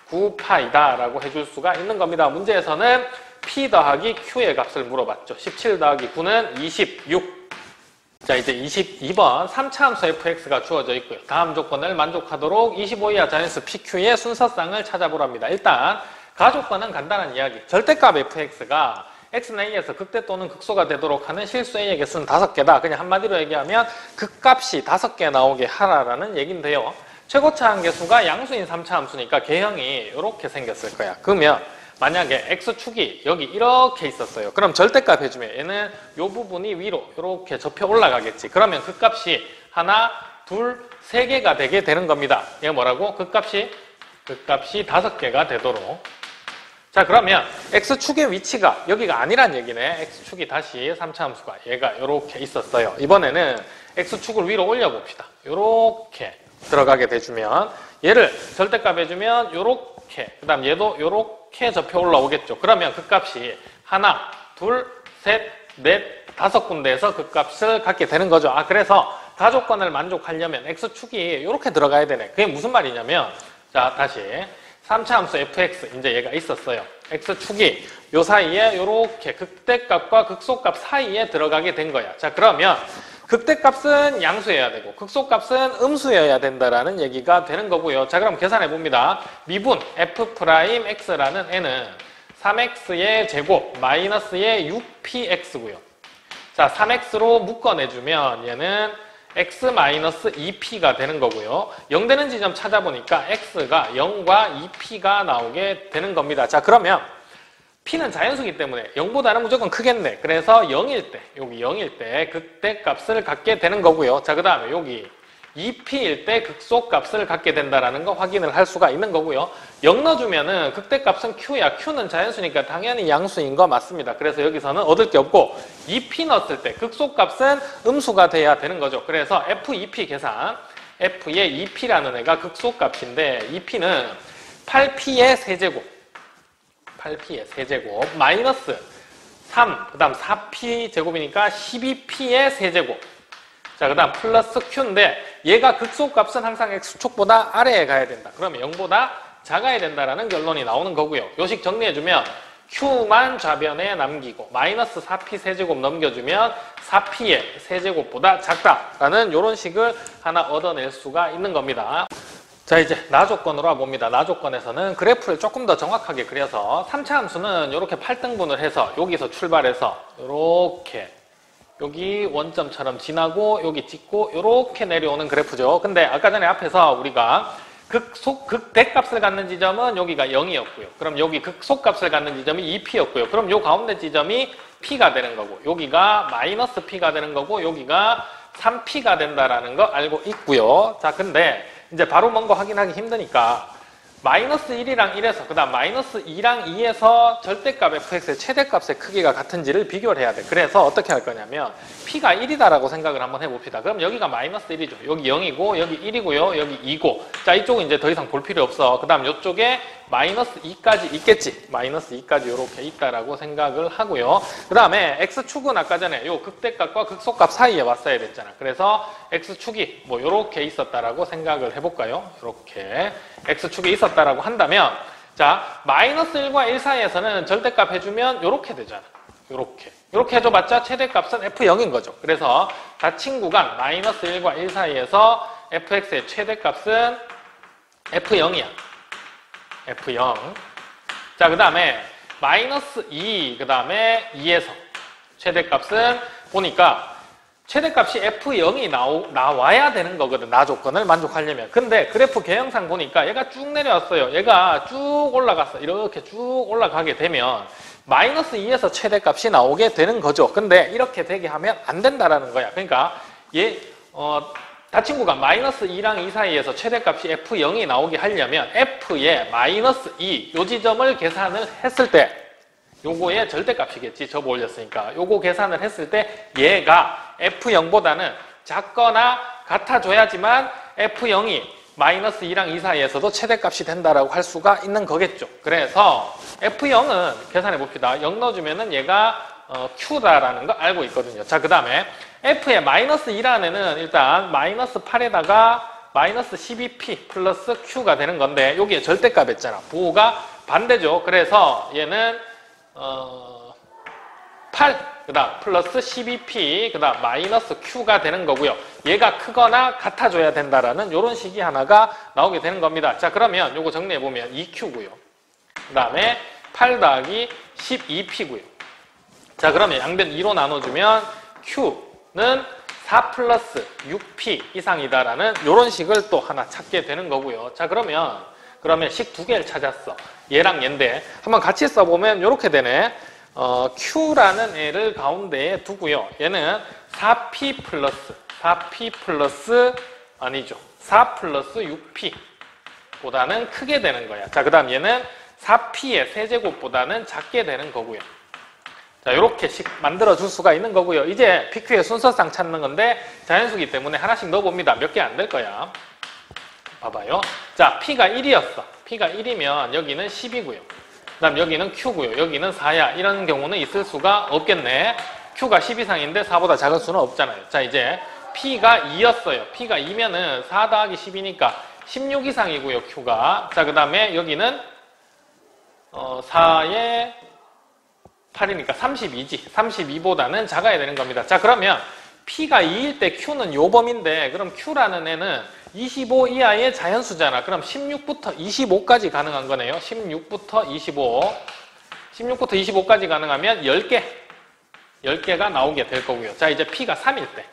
9파이다 라고 해줄 수가 있는 겁니다. 문제에서는 P 더하기 Q의 값을 물어봤죠. 17 더하기 9는 26. 자, 이제 22번 3차 함수 fx가 주어져 있고요. 다음 조건을 만족하도록 25 이하 자연수 PQ의 순서쌍을 찾아보랍니다. 일단 가조건은 간단한 이야기. 절대값 fx가 x는 a에서 극대 또는 극소가 되도록 하는 실수 a의 개수는 5개다. 그냥 한마디로 얘기하면 극값이 5개 나오게 하라라는 얘긴데요. 최고차 한계수가 양수인 3차 함수니까 개형이 이렇게 생겼을 거야. 그러면 만약에 x축이 여기 이렇게 있었어요. 그럼 절대값 해주면 얘는 이 부분이 위로 이렇게 접혀 올라가겠지. 그러면 그 값이 하나, 둘, 세 개가 되게 되는 겁니다. 얘가 뭐라고? 그 값이 5개가 되도록. 자, 그러면 x축의 위치가 여기가 아니란 얘기네. x축이 다시 3차 함수가 얘가 이렇게 있었어요. 이번에는 x축을 위로 올려봅시다. 이렇게 들어가게 돼주면 얘를 절대값 해주면 이렇게, 그 다음 얘도 이렇게 접혀 올라오겠죠. 그러면 그 값이 하나, 둘, 셋, 넷, 5군데에서 그 값을 갖게 되는 거죠. 아, 그래서 가조건을 만족하려면 x축이 이렇게 들어가야 되네. 그게 무슨 말이냐면, 자, 다시 3차 함수 fx, 이제 얘가 있었어요. x축이 요 사이에 이렇게 극대값과 극소값 사이에 들어가게 된 거야. 자, 그러면 극대값은 양수여야 되고 극소값은 음수여야 된다라는 얘기가 되는 거고요. 자, 그럼 계산해 봅니다. 미분 f'x라는 애는 3x의 제곱 마이너스의 6px고요. 자, 3x로 묶어내주면 얘는 x-2p가 되는 거고요. 0 되는 지점 찾아보니까 x가 0과 2p가 나오게 되는 겁니다. 자, 그러면 p는 자연수기 때문에 0보다는 무조건 크겠네. 그래서 0일 때, 여기 0일 때 극대값을 갖게 되는 거고요. 자, 그 다음에 여기 2p일 때 극소값을 갖게 된다는 거 확인을 할 수가 있는 거고요. 0 넣어주면은 극대값은 q야. q는 자연수니까 당연히 양수인 거 맞습니다. 그래서 여기서는 얻을 게 없고 2p 넣었을 때 극소값은 음수가 돼야 되는 거죠. 그래서 f2p 계산, f의 2p라는 애가 극소값인데 2p는 8p의 세제곱, 8p의 세제곱 마이너스 3, 그 다음 4p 제곱이니까 12p의 세제곱. 자, 그 다음 플러스 q인데 얘가 극소값은 항상 x축보다 아래에 가야 된다. 그러면 0보다 작아야 된다라는 결론이 나오는 거고요. 요식 정리해주면 q만 좌변에 남기고 마이너스 4p 세제곱 넘겨주면 4p의 세제곱보다 작다라는 이런 식을 하나 얻어낼 수가 있는 겁니다. 자, 이제 나조건으로 와봅니다. 나조건에서는 그래프를 조금 더 정확하게 그려서 3차 함수는 이렇게 8등분을 해서 여기서 출발해서 이렇게 여기 원점처럼 지나고 여기 찍고 이렇게 내려오는 그래프죠. 근데 아까 전에 앞에서 우리가 극대값을 갖는 지점은 여기가 0이었고요. 그럼 여기 극소값을 갖는 지점이 2p였고요. 그럼 요 가운데 지점이 p가 되는 거고 여기가 마이너스 p가 되는 거고 여기가 3p가 된다라는 거 알고 있고요. 자, 근데 이제 바로 뭔 거 확인하기 힘드니까 마이너스 1이랑 1에서 그 다음 마이너스 2랑 2에서 절대값 fx의 최대값의 크기가 같은지를 비교를 해야 돼. 그래서 어떻게 할 거냐면 p가 1이다라고 생각을 한번 해봅시다. 그럼 여기가 마이너스 1이죠. 여기 0이고 여기 1이고요. 여기 2고. 자, 이쪽은 이제 더 이상 볼 필요 없어. 그 다음 이쪽에 마이너스 2까지 있겠지. 마이너스 2까지 이렇게 있다라고 생각을 하고요. 그 다음에 x축은 아까 전에 요 극대값과 극소값 사이에 왔어야 됐잖아. 그래서 x축이 뭐 요렇게 있었다라고 생각을 해볼까요? 이렇게 x축이 있었다라고 한다면 자, 마이너스 1과 1 사이에서는 절대값 해주면 요렇게 되잖아. 요렇게 해줘봤자 최대값은 f0인 거죠. 그래서 닫힌 구간 마이너스 1과 1 사이에서 fx의 최대값은 f0이야. f0. 자, 그 다음에 마이너스 2, 그 다음에 2에서 최대값은 보니까 최대값이 f0이 나와야 되는 거거든. 나 조건을 만족하려면. 근데 그래프 개형상 보니까 얘가 쭉 내려왔어요. 얘가 쭉 올라갔어. 이렇게 쭉 올라가게 되면 마이너스 2에서 최대값이 나오게 되는 거죠. 근데 이렇게 되게 하면 안 된다라는 거야. 그러니까 얘 닫힌 구간 마이너스 2랑 2 사이에서 최대값이 f0이 나오게 하려면 f의 마이너스 2 요 지점을 계산을 했을 때 요거의 절대값이겠지. 접어 올렸으니까. 요거 계산을 했을 때 얘가 f0보다는 작거나 같아줘야지만 f0이 마이너스 2랑 2 사이에서도 최대값이 된다라고 할 수가 있는 거겠죠. 그래서 f0은 계산해 봅시다. 0 넣어주면은 얘가 q다라는 거 알고 있거든요. 자, 그 다음에 f의 마이너스 2라는 애는 일단 마이너스 8에다가 마이너스 12p 플러스 q가 되는 건데 여기에 절대값 했잖아. 부호가 반대죠. 그래서 얘는 8, 그 다음 플러스 12p, 그 다음 마이너스 q가 되는 거고요. 얘가 크거나 같아줘야 된다라는 이런 식이 하나가 나오게 되는 겁니다. 자, 그러면 요거 정리해보면 2q고요. 그 다음에 8 더하기 12p고요. 자, 그러면 양변 2로 나눠주면 q는 4 플러스 6p 이상이다라는 이런 식을 또 하나 찾게 되는 거고요. 자, 그러면 식 두 개를 찾았어. 얘랑 얘인데 한번 같이 써보면 이렇게 되네. q라는 애를 가운데에 두고요. 얘는 4p 플러스 아니죠. 4 플러스 6p 보다는 크게 되는 거야. 자, 그 다음 얘는 4p의 세제곱보다는 작게 되는 거고요. 자, 이렇게씩 만들어 줄 수가 있는 거고요. 이제 PQ의 순서상 찾는 건데 자연수기 때문에 하나씩 넣어봅니다. 몇 개 안 될 거야. 봐봐요. 자, P가 1이었어. P가 1이면 여기는 10이고요. 그 다음 여기는 Q고요. 여기는 4야. 이런 경우는 있을 수가 없겠네. Q가 10 이상인데 4보다 작은 수는 없잖아요. 자, 이제 P가 2였어요. P가 2면은 4 더하기 10이니까 16 이상이고요. Q가. 자, 그 다음에 여기는 4에 8이니까 32지. 32보다는 작아야 되는 겁니다. 자, 그러면 P가 2일 때 Q는 요 범위인데 그럼 Q라는 애는 25 이하의 자연수잖아. 그럼 16부터 25까지 가능한 거네요. 16부터 25. 16부터 25까지 가능하면 10개가 나오게 될 거고요. 자, 이제 P가 3일 때.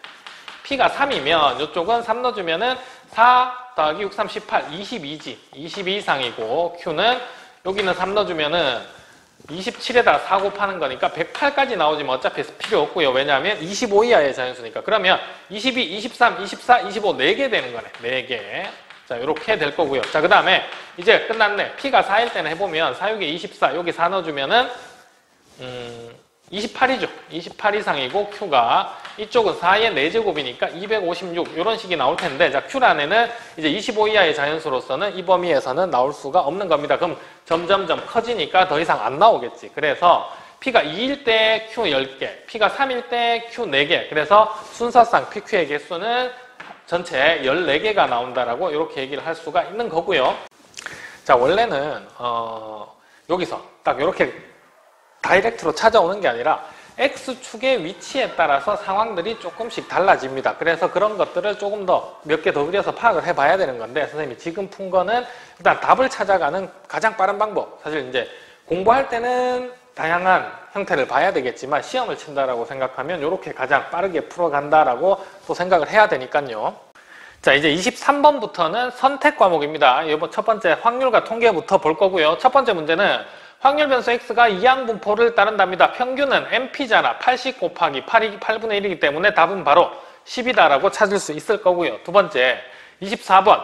P가 3이면 이쪽은 3 넣어주면은 4 더하기 6, 3, 18, 22지. 22 이상이고 Q는 여기는 3 넣어주면은 27에다가 4 곱하는 거니까 108까지 나오지만 어차피 필요 없고요. 왜냐하면 25 이하의 자연수니까. 그러면 22, 23, 24, 25 4개 되는 거네. 4개. 자, 이렇게 될 거고요. 자, 그 다음에 이제 끝났네. P가 4일 때는 해보면 4, 6에 24, 여기 4 넣어주면은 28이죠. 28 이상이고 Q가 이쪽은 4의 4제곱이니까 256 이런 식이 나올 텐데, 자, Q란에는 이제 25 이하의 자연수로서는 이 범위에서는 나올 수가 없는 겁니다. 그럼 점점점 커지니까 더 이상 안 나오겠지. 그래서 P가 2일 때 Q 10개, P가 3일 때 Q 4개. 그래서 순서상 PQ의 개수는 전체 14개가 나온다라고 이렇게 얘기를 할 수가 있는 거고요. 자, 원래는 여기서 딱 이렇게 다이렉트로 찾아오는 게 아니라 X축의 위치에 따라서 상황들이 조금씩 달라집니다. 그래서 그런 것들을 조금 더 몇 개 더 그려서 파악을 해봐야 되는 건데, 선생님이 지금 푼 거는 일단 답을 찾아가는 가장 빠른 방법. 사실 이제 공부할 때는 다양한 형태를 봐야 되겠지만 시험을 친다라고 생각하면 이렇게 가장 빠르게 풀어간다라고 또 생각을 해야 되니까요. 자, 이제 23번부터는 선택 과목입니다. 이번 첫 번째 확률과 통계부터 볼 거고요. 첫 번째 문제는 확률 변수 x가 이항 분포를 따른답니다. 평균은 np잖아. 80 곱하기 8분의 1이기 때문에 답은 바로 10이다라고 찾을 수 있을 거고요. 두 번째 24번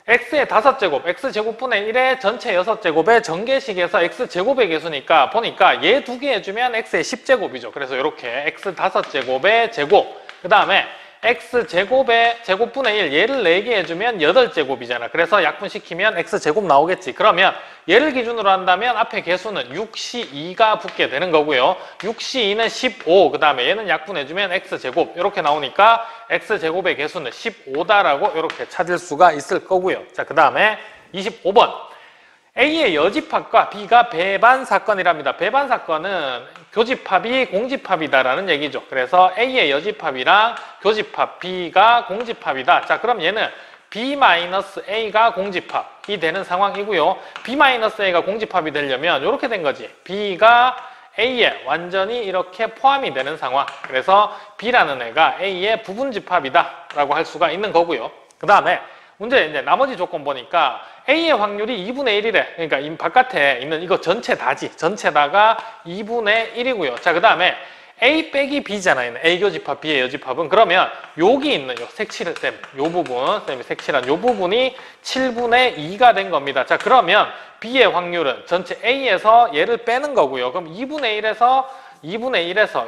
x의 5제곱, x제곱분의 1의 전체 6제곱의 전개식에서 x제곱의 개수니까 보니까 얘 2개 해주면 x의 10제곱이죠. 그래서 이렇게 x 5제곱의 제곱, 그 다음에 x제곱의 제곱분의 1, 얘를 4개 해주면 8제곱이잖아. 그래서 약분시키면 x제곱 나오겠지. 그러면 얘를 기준으로 한다면 앞에 개수는 6시 2가 붙게 되는 거고요. 6시 2는 15, 그 다음에 얘는 약분해주면 x제곱 이렇게 나오니까 x제곱의 개수는 15다라고 이렇게 찾을 수가 있을 거고요. 자, 그 다음에 25번 A의 여집합과 B가 배반 사건이랍니다. 배반 사건은 교집합이 공집합이다라는 얘기죠. 그래서 A의 여집합이랑 교집합, B가 공집합이다. 자, 그럼 얘는 B-A가 공집합이 되는 상황이고요. B-A가 공집합이 되려면 이렇게 된 거지. B가 A에 완전히 이렇게 포함이 되는 상황. 그래서 B라는 애가 A의 부분집합이다라고 할 수가 있는 거고요. 그 다음에 문제 이제 나머지 조건 보니까 A의 확률이 2분의 1이래. 그러니까 이 바깥에 있는 이거 전체 다지. 전체다가 2분의 1이고요. 자, 그 다음에 A 빼기 B잖아요. A 교집합, B의 여집합은. 그러면 여기 있는 요 색칠을 쌤, 요 부분, 쌤이 색칠한 요 부분이 7분의 2가 된 겁니다. 자, 그러면 B의 확률은 전체 A에서 얘를 빼는 거고요. 그럼 2분의 1에서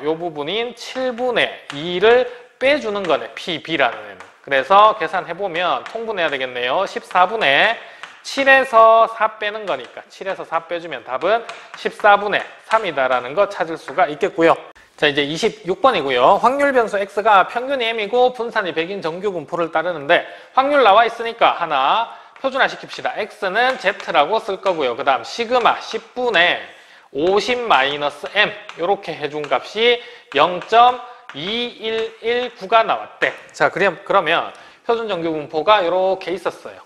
요 부분인 7분의 2를 빼주는 거네. B라는 애는. 그래서 계산해보면 통분해야 되겠네요. 14분의 7에서 4 빼는 거니까 7에서 4 빼주면 답은 14분의 3이다라는 거 찾을 수가 있겠고요. 자, 이제 26번이고요. 확률 변수 x가 평균이 m이고 분산이 100인 정규 분포를 따르는데 확률 나와 있으니까 하나 표준화 시킵시다. x는 z라고 쓸 거고요. 그 다음 시그마 10분의 50-m 이렇게 해준 값이 0.2119가 나왔대. 자, 그러면 표준 정규 분포가 이렇게 있었어요.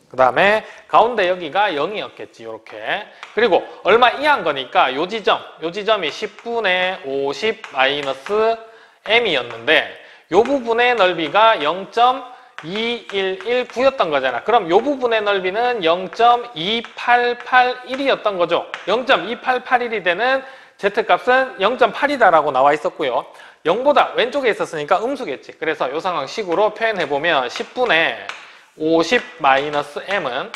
그 다음에 가운데 여기가 0이었겠지. 이렇게. 그리고 얼마 이한 거니까 요 지점이 10분의 50-m이었는데 요 부분의 넓이가 0.2119였던 거잖아. 그럼 요 부분의 넓이는 0.2881이었던 거죠. 0.2881이 되는 z값은 0.8이다라고 나와 있었고요. 0보다 왼쪽에 있었으니까 음수겠지. 그래서 요 상황 식으로 표현해보면 10분의 50-m은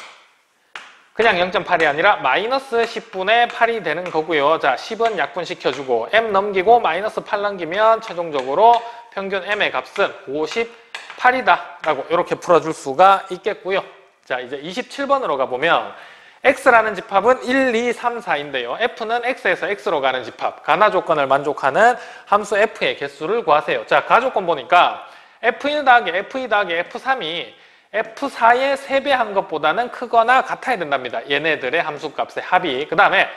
그냥 0.8이 아니라 마이너스 10분의 8이 되는 거고요. 자, 10은 약분시켜주고 m 넘기고 마이너스 8 넘기면 최종적으로 평균 m의 값은 58이다 라고 이렇게 풀어줄 수가 있겠고요. 자, 이제 27번으로 가보면 x라는 집합은 1, 2, 3, 4인데요. f는 x에서 x로 가는 집합, 가나 조건을 만족하는 함수 f의 개수를 구하세요. 자, 가조건 보니까 f1 더하기 f2 더하기 f3이 f4의 3배 한 것보다는 크거나 같아야 된답니다. 얘네들의 함수값의 합이. 그 다음에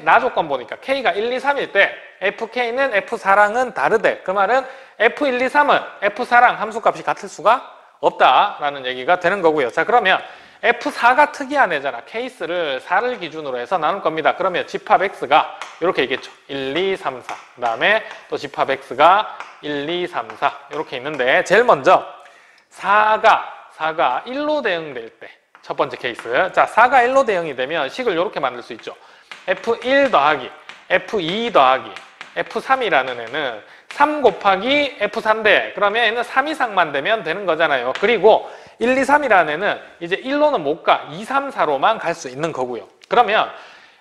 나 조건 보니까 k가 1, 2, 3일 때 fk는 f4랑은 다르대. 그 말은 f1, 2, 3은 f4랑 함수값이 같을 수가 없다라는 얘기가 되는 거고요. 자, 그러면 F4가 특이한 애잖아. 케이스를 4를 기준으로 해서 나눌 겁니다. 그러면 집합 X가 이렇게 있겠죠. 1, 2, 3, 4. 그 다음에 또 집합 X가 1, 2, 3, 4 이렇게 있는데 제일 먼저 4가 1로 대응될 때 첫 번째 케이스. 자, 4가 1로 대응이 되면 식을 이렇게 만들 수 있죠. F1 더하기 F2 더하기 F3이라는 애는 3 곱하기 F4인데 그러면 얘는 3 이상만 되면 되는 거잖아요. 그리고 1, 2, 3이라는 애는 이제 1로는 못 가. 2, 3, 4로만 갈 수 있는 거고요. 그러면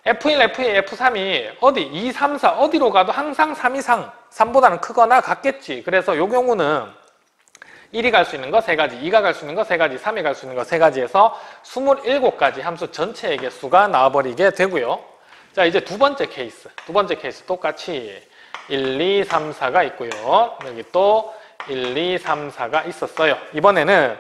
F1, F2, F3이 어디 2, 3, 4 어디로 가도 항상 3 이상 3보다는 크거나 같겠지. 그래서 이 경우는 1이 갈 수 있는 거 3가지, 2가 갈 수 있는 거 3가지, 3이 갈 수 있는 거 3가지에서 27가지 함수 전체의 개수가 나와버리게 되고요. 자, 이제 두 번째 케이스 똑같이 1, 2, 3, 4가 있고요. 여기 또 1, 2, 3, 4가 있었어요. 이번에는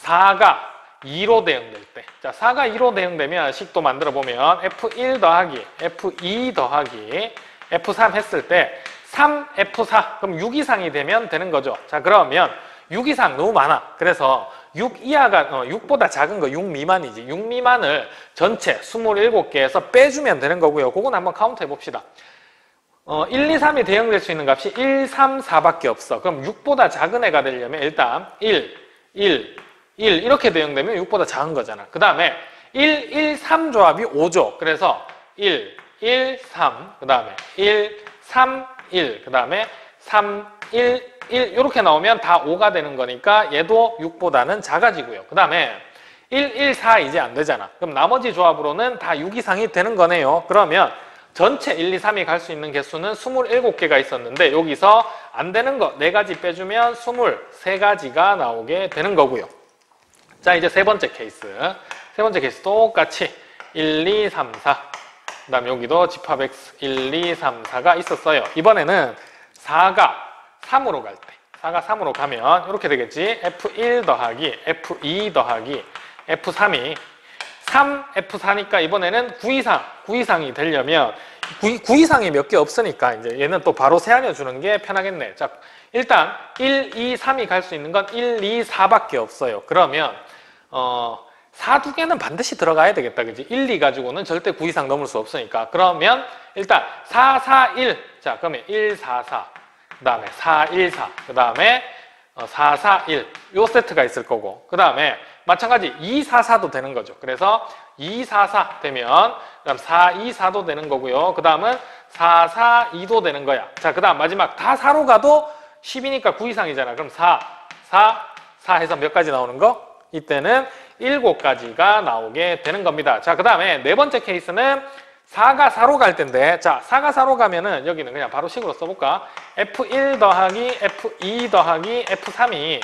4가 2로 대응될 때, 자, 4가 2로 대응되면 식도 만들어 보면 F1 더하기 F2 더하기 F3 했을 때 3, F4 그럼 6 이상이 되면 되는 거죠. 자, 그러면 6 이상 너무 많아. 그래서 6 이하가 6보다 작은 거 6 미만이지. 6 미만을 전체 27개에서 빼주면 되는 거고요. 그건 한번 카운트 해봅시다. 1, 2, 3이 대응될 수 있는 값이 1, 3, 4밖에 없어. 그럼 6보다 작은 애가 되려면 일단 1 이렇게 대응되면 6보다 작은 거잖아. 그 다음에 1, 1, 3 조합이 5죠. 그래서 1, 1, 3, 그 다음에 1, 3, 1, 그 다음에 3, 1, 1 이렇게 나오면 다 5가 되는 거니까 얘도 6보다는 작아지고요. 그 다음에 1, 1, 4 이제 안 되잖아. 그럼 나머지 조합으로는 다 6 이상이 되는 거네요. 그러면 전체 1, 2, 3이 갈 수 있는 개수는 27개가 있었는데 여기서 안 되는 거 4가지 빼주면 23가지가 나오게 되는 거고요. 자, 이제 세 번째 케이스 똑같이 1, 2, 3, 4 그 다음에 여기도 집합 X 1, 2, 3, 4가 있었어요. 이번에는 4가 3으로 갈 때 4가 3으로 가면 이렇게 되겠지. F1 더하기 F2 더하기 F3이 3, F4니까 이번에는 9 이상이 되려면 9 이상이 몇 개 없으니까 이제 얘는 또 바로 세안해 주는 게 편하겠네. 자, 일단 1, 2, 3이 갈 수 있는 건 1, 2, 4밖에 없어요. 그러면 4 두 개는 반드시 들어가야 되겠다. 그지? 1, 2 가지고는 절대 9 이상 넘을 수 없으니까. 그러면 일단 4, 4, 1. 자, 그러면 1, 4, 4. 그 다음에 4, 1, 4. 그 다음에 4, 4, 1. 요 세트가 있을 거고. 그 다음에 마찬가지 2, 4, 4도 되는 거죠. 그래서 2, 4, 4 되면 그다음 4, 2, 4도 되는 거고요. 그 다음은 4, 4, 2도 되는 거야. 자, 그 다음 마지막 다 4로 가도 10이니까 9 이상이잖아. 그럼 4, 4, 4 해서 몇 가지 나오는 거? 이때는 7가지가 나오게 되는 겁니다. 자, 그 다음에 네 번째 케이스는 4가 4로 갈 텐데, 자, 4가 4로 가면은 여기는 그냥 바로 식으로 써볼까? F1 더하기 F2 더하기 F3이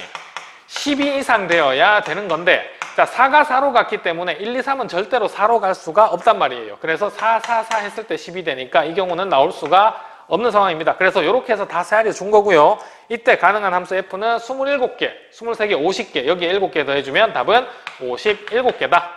12 이상 되어야 되는 건데, 자, 4가 4로 갔기 때문에 1, 2, 3은 절대로 4로 갈 수가 없단 말이에요. 그래서 4, 4, 4 했을 때 10이 되니까 이 경우는 나올 수가 없는 상황입니다. 그래서 이렇게 해서 다 세알이 준 거고요. 이때 가능한 함수 F는 27개, 23개, 50개, 여기에 7개 더해주면 답은 57개다.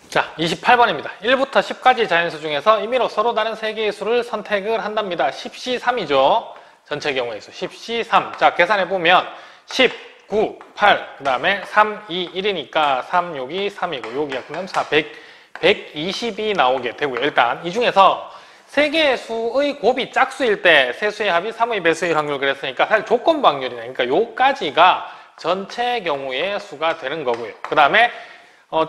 자, 28번입니다. 1부터 10까지 자연수 중에서 임의로 서로 다른 3개의 수를 선택을 한답니다. 10시 3이죠. 전체 경우의 수 10시 3. 자, 계산해보면 10, 9, 8, 그 다음에 3, 2, 1이니까 3, 6이 3이고 여기가 그럼 4, 120이 나오게 되고요. 일단 이 중에서 3개의 수의 곱이 짝수일 때 세수의 합이 3의 배수일 확률 그랬으니까 사실 조건부 확률이네. 그러니까 요까지가 전체 경우의 수가 되는 거고요. 그 다음에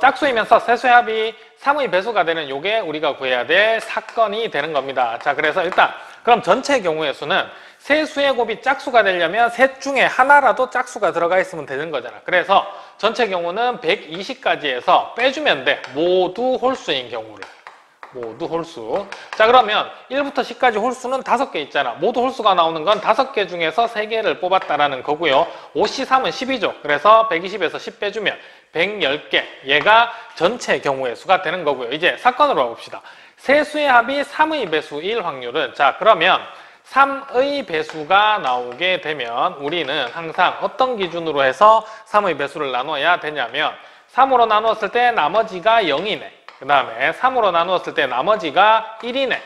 짝수이면서 세수의 합이 3의 배수가 되는 요게 우리가 구해야 될 사건이 되는 겁니다. 자, 그래서 일단 그럼 전체 경우의 수는 세수의 곱이 짝수가 되려면 셋 중에 하나라도 짝수가 들어가 있으면 되는 거잖아. 그래서 전체 경우는 120까지 해서 빼주면 돼. 모두 홀수인 경우를. 모두 홀수. 자, 그러면 1부터 10까지 홀수는 5개 있잖아. 모두 홀수가 나오는 건 5개 중에서 3개를 뽑았다라는 거고요. 5C3은 10이죠. 그래서 120에서 10 빼주면 110개. 얘가 전체 경우의 수가 되는 거고요. 이제 사건으로 가봅시다. 세수의 합이 3의 배수일 확률은, 자, 그러면 3의 배수가 나오게 되면 우리는 항상 어떤 기준으로 해서 3의 배수를 나눠야 되냐면 3으로 나누었을 때 나머지가 0이네. 그 다음에 3으로 나누었을 때 나머지가 1이네.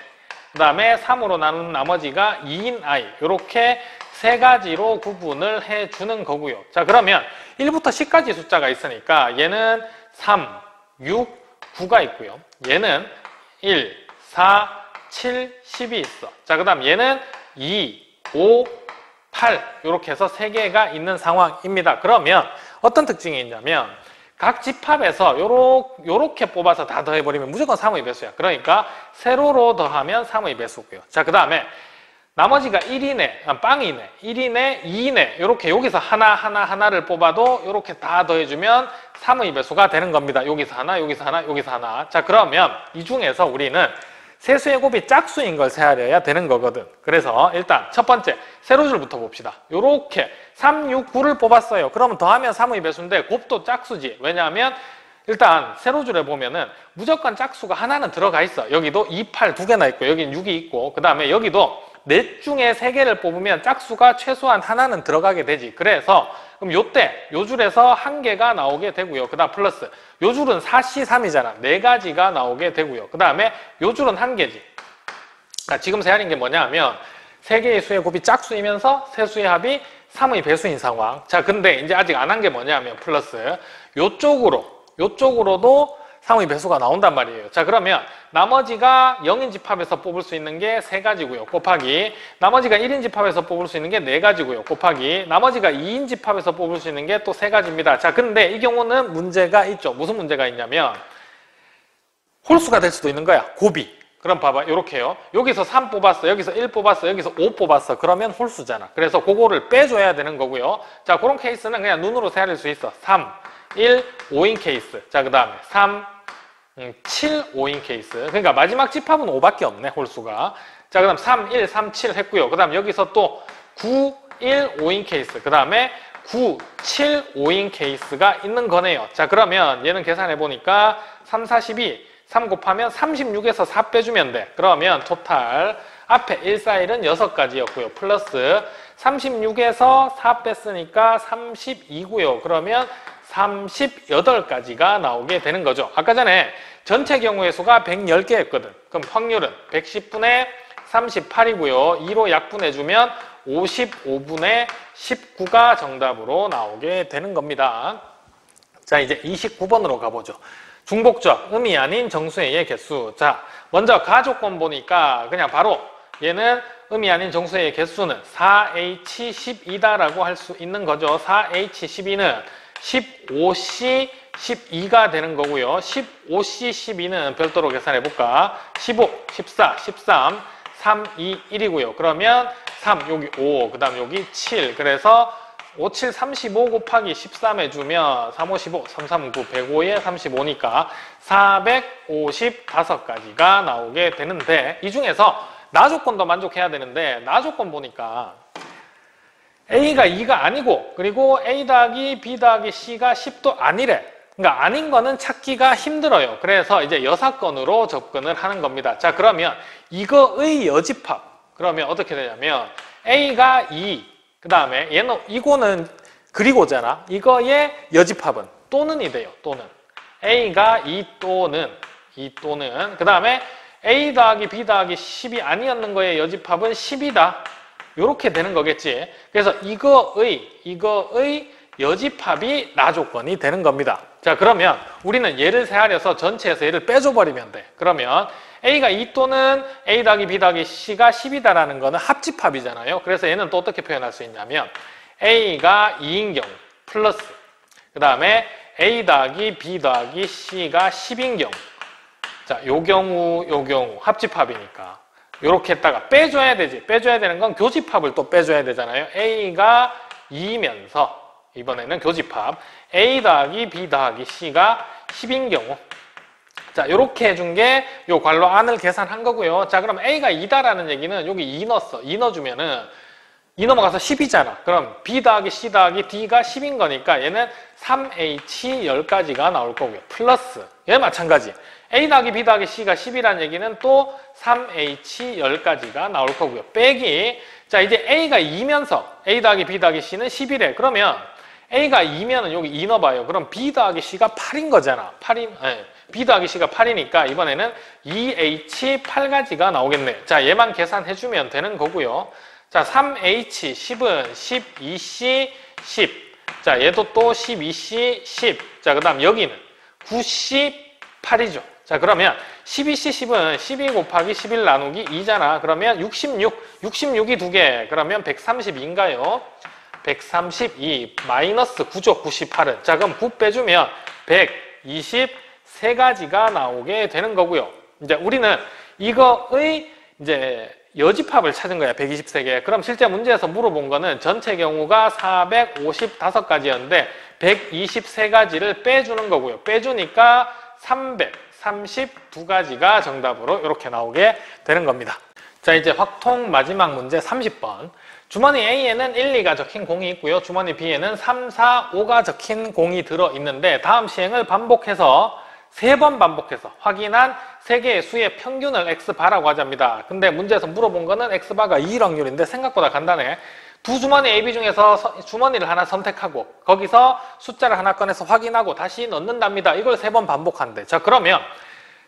그 다음에 3으로 나눈 나머지가 2인 i. 이렇게 세 가지로 구분을 해주는 거고요. 자, 그러면 1부터 10까지 숫자가 있으니까 얘는 3, 6, 9가 있고요. 얘는 1, 4, 7, 10이 있어. 자, 그 다음 얘는 2, 5, 8 이렇게 해서 3개가 있는 상황입니다. 그러면 어떤 특징이 있냐면 각 집합에서 요렇게 뽑아서 다 더해버리면 무조건 3의 배수야. 그러니까 세로로 더하면 3의 배수고요. 자, 그 다음에 나머지가 1이네, 빵이네, 1이네, 2이네 이렇게 여기서 하나를 뽑아도 이렇게 다 더해주면 3의 배수가 되는 겁니다. 여기서 하나, 여기서 하나, 여기서 하나. 자, 그러면 이 중에서 우리는 세수의 곱이 짝수인 걸 세하려야 되는 거거든. 그래서 일단 첫 번째 세로줄부터 봅시다. 요렇게 3, 6, 9를 뽑았어요. 그러면 더하면 3의 배수인데 곱도 짝수지. 왜냐하면 일단 세로줄에 보면은 무조건 짝수가 하나는 들어가 있어. 여기도 2, 8 두 개나 있고 여긴 6이 있고 그 다음에 여기도 넷 중에 3개를 뽑으면 짝수가 최소한 하나는 들어가게 되지. 그래서 그럼 요때 요 줄에서 1개가 나오게 되고요. 그 다음 플러스 요 줄은 4C, 3이잖아. 4가지가 나오게 되고요. 그 다음에 요 줄은 1개지. 그러니까 지금 세하는 게 뭐냐 하면 3개의 수의 곱이 짝수이면서 세 수의 합이 3의 배수인 상황. 자, 근데 이제 아직 안 한 게 뭐냐 하면 플러스 요쪽으로도 3의 배수가 나온단 말이에요. 자, 그러면 나머지가 0인 집합에서 뽑을 수 있는 게 3가지고요. 곱하기 나머지가 1인 집합에서 뽑을 수 있는 게 4가지고요. 곱하기 나머지가 2인 집합에서 뽑을 수 있는 게 또 3가지입니다. 자, 근데 이 경우는 문제가 있죠. 무슨 문제가 있냐면 홀수가 될 수도 있는 거야. 곱이. 그럼 봐봐. 요렇게요. 여기서 3 뽑았어. 여기서 1 뽑았어. 여기서 5 뽑았어. 그러면 홀수잖아. 그래서 그거를 빼줘야 되는 거고요. 자, 그런 케이스는 그냥 눈으로 세할 수 있어. 3, 1, 5인 케이스. 자, 그 다음에 3, 7, 5인 케이스. 그러니까 마지막 집합은 5밖에 없네, 홀수가. 자, 그 다음 3, 1, 3, 7 했고요. 그 다음 여기서 또 9, 1, 5인 케이스. 그 다음에 9, 7, 5인 케이스가 있는 거네요. 자, 그러면 얘는 계산해 보니까 3, 4, 12, 3 곱하면 36에서 4 빼주면 돼. 그러면 토탈 앞에 1, 4, 1은 6가지였고요. 플러스 36에서 4 뺐으니까 32고요. 그러면 38가지가 나오게 되는 거죠. 아까 전에 전체 경우의 수가 110개였거든. 그럼 확률은 110분의 38이고요. 2로 약분해주면 55분의 19가 정답으로 나오게 되는 겁니다. 자, 이제 29번으로 가보죠. 중복적, 음이 아닌 정수의 개수. 자, 먼저 가조건 보니까 그냥 바로 얘는 음이 아닌 정수의 개수는 4H12다라고 할 수 있는 거죠. 4H12는 15C 12가 되는 거고요. 15C 12는 별도로 계산해 볼까? 15, 14, 13, 3, 2, 1이고요. 그러면 3, 여기 5, 그 다음 여기 7. 그래서 5, 7, 35 곱하기 13 해주면 3, 5, 15, 3, 3, 9, 105에 35니까 455가지가 나오게 되는데 이 중에서 나조건도 만족해야 되는데 나조건 보니까 A가 2가 아니고 그리고 A 더하기 B 더하기 C가 10도 아니래. 그러니까 아닌 거는 찾기가 힘들어요. 그래서 이제 여사건으로 접근을 하는 겁니다. 자, 그러면 이거의 여집합. 그러면 어떻게 되냐면 A가 2, 그 다음에 얘는 이거는 그리고잖아. 이거의 여집합은 또는이 돼요. 또는. A가 2 또는 그 다음에 A 더하기 B 더하기 10이 아니었는 거의 여집합은 10이다. 요렇게 되는 거겠지. 그래서 이거의 여집합이 나조건이 되는 겁니다. 자, 그러면 우리는 얘를 세하려서 전체에서 얘를 빼줘버리면 돼. 그러면 A가 2 또는 A 더하기 B 더하기 C가 10이다라는 거는 합집합이잖아요. 그래서 얘는 또 어떻게 표현할 수 있냐면 A가 2인 경우 플러스 그 다음에 A 더하기 B 더하기 C가 10인 경우. 자, 요 경우 합집합이니까 요렇게 했다가 빼줘야 되지. 빼줘야 되는 건 교집합을 또 빼줘야 되잖아요. A가 2면서 이번에는 교집합 A 더하기 B 더하기 C가 10인 경우. 자, 요렇게 해준 게 요 괄호 안을 계산한 거고요. 자, 그럼 A가 2다라는 얘기는 여기 2 넣었어. 2 넣어주면은 2 넘어가서 10이잖아. 그럼 B 더하기 C 더하기 D가 10인 거니까 얘는 3H 10가지가 나올 거고요. 플러스 얘 마찬가지. A 더하기 B 더하기 C가 10이라는 얘기는 또 3H 10가지가 나올 거고요. 빼기. 자, 이제 A가 2면서 A 더하기 B 더하기 C는 10이래. 그러면 A가 2면은 여기 2 넣어봐요. 그럼 B 더하기 C가 8인 거잖아. 8인, B 더하기 C가 8이니까 이번에는 2H 8가지가 나오겠네. 자, 얘만 계산해주면 되는 거고요. 자, 3H 10은 12C 10. 자, 얘도 또 12C 10. 자, 그 다음 여기는 98이죠. 자, 그러면 12C10은 12 곱하기 11 나누기 2잖아. 그러면 66이 2개. 그러면 132인가요? 132 마이너스 9죠. 98은. 자, 그럼 9 빼주면 123가지가 나오게 되는 거고요. 이제 우리는 이거의 이제 여집합을 찾은 거야. 123개. 그럼 실제 문제에서 물어본 거는 전체 경우가 455가지였는데 123가지를 빼주는 거고요. 빼주니까 332가지가 정답으로 이렇게 나오게 되는 겁니다. 자, 이제 확통 마지막 문제 30번. 주머니 A에는 1, 2가 적힌 공이 있고요. 주머니 B에는 3, 4, 5가 적힌 공이 들어있는데 다음 시행을 반복해서 3번 반복해서 확인한 3개의 수의 평균을 X바라고 하자입니다. 근데 문제에서 물어본 거는 X바가 2일 확률인데 생각보다 간단해. 두 주머니 AB 중에서 주머니를 하나 선택하고 거기서 숫자를 하나 꺼내서 확인하고 다시 넣는답니다. 이걸 3번 반복한대. 자, 그러면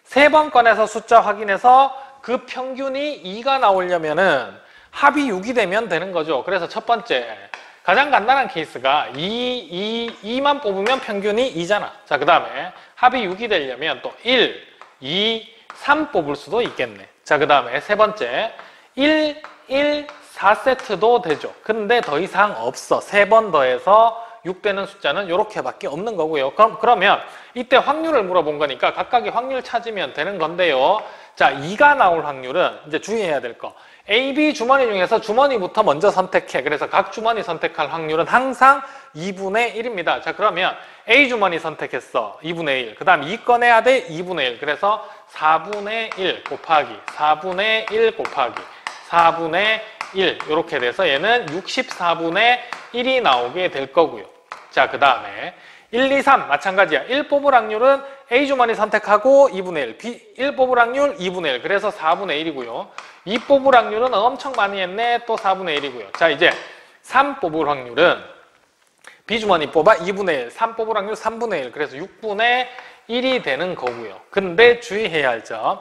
3번 꺼내서 숫자 확인해서 그 평균이 2가 나오려면은 합이 6이 되면 되는 거죠. 그래서 첫 번째 가장 간단한 케이스가 2만 뽑으면 평균이 2잖아. 자, 그 다음에 합이 6이 되려면 또 1, 2, 3 뽑을 수도 있겠네. 자, 그 다음에 세 번째 1, 4세트도 되죠. 근데 더 이상 없어. 3번 더해서 6 되는 숫자는 이렇게밖에 없는 거고요. 그러면 이때 확률을 물어본 거니까 각각의 확률 찾으면 되는 건데요. 자, 2가 나올 확률은 이제 주의해야 될 거. A, B 주머니 중에서 주머니부터 먼저 선택해. 그래서 각 주머니 선택할 확률은 항상 2분의 1입니다. 자, 그러면 A 주머니 선택했어. 2분의 1. 그 다음 2 꺼내야 돼. 2분의 1. 그래서 4분의 1 곱하기 4분의 1 곱하기 4분의 1 이렇게 돼서 얘는 64분의 1이 나오게 될 거고요. 자, 그 다음에 1, 2, 3 마찬가지야. 1 뽑을 확률은 A 주머니 선택하고 2분의 1, 1 뽑을 확률 2분의 1, 그래서 4분의 1이고요. 2 뽑을 확률은 엄청 많이 했네. 또 4분의 1이고요. 자, 이제 3 뽑을 확률은 B 주머니 뽑아 2분의 1, 3 뽑을 확률 3분의 1, 그래서 6분의 1이 되는 거고요. 근데 주의해야 할 점,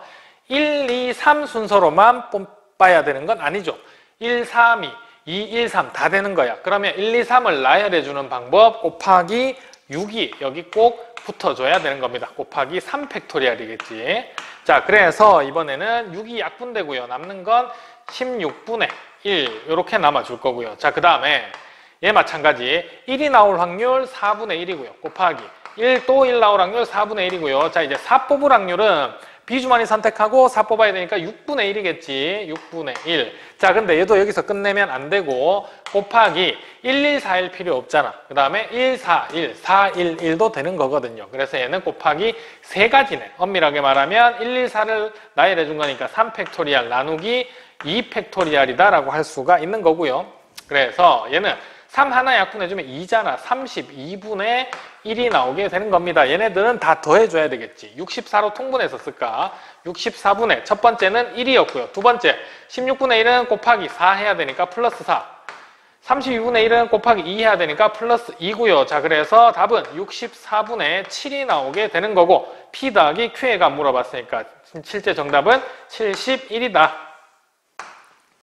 1, 2, 3 순서로만 뽑아야 되는 건 아니죠. 1, 3, 2, 1, 3 다 되는 거야. 그러면 1, 2, 3을 나열해주는 방법 곱하기 6이 여기 꼭 붙어줘야 되는 겁니다. 곱하기 3팩토리얼이겠지. 자, 그래서 이번에는 6이 약분되고요. 남는 건 16분의 1 이렇게 남아줄 거고요. 자, 그 다음에 얘 마찬가지 1이 나올 확률 4분의 1이고요. 곱하기 1 또 1 나올 확률 4분의 1이고요. 자, 이제 4 뽑을 확률은 B주머니 선택하고 4 뽑아야 되니까 6분의 1이겠지. 6분의 1. 자, 근데 얘도 여기서 끝내면 안 되고 곱하기 1, 1, 4일 필요 없잖아. 그 다음에 1, 4, 1, 4, 1, 1도 되는 거거든요. 그래서 얘는 곱하기 3가지네. 엄밀하게 말하면 1, 1, 4를 나열해 준 거니까 3팩토리얼 나누기 2팩토리얼이다 라고 할 수가 있는 거고요. 그래서 얘는 3 하나 약분해주면 2잖아. 32분의 1이 나오게 되는 겁니다. 얘네들은 다 더해줘야 되겠지. 64로 통분해서 쓸까? 64분의 첫 번째는 1이었고요. 두 번째 16분의 1은 곱하기 4 해야 되니까 플러스 4. 32분의 1은 곱하기 2 해야 되니까 플러스 2고요. 자, 그래서 답은 64분의 7이 나오게 되는 거고 P 더하기 Q의 값 물어봤으니까 실제 정답은 71이다.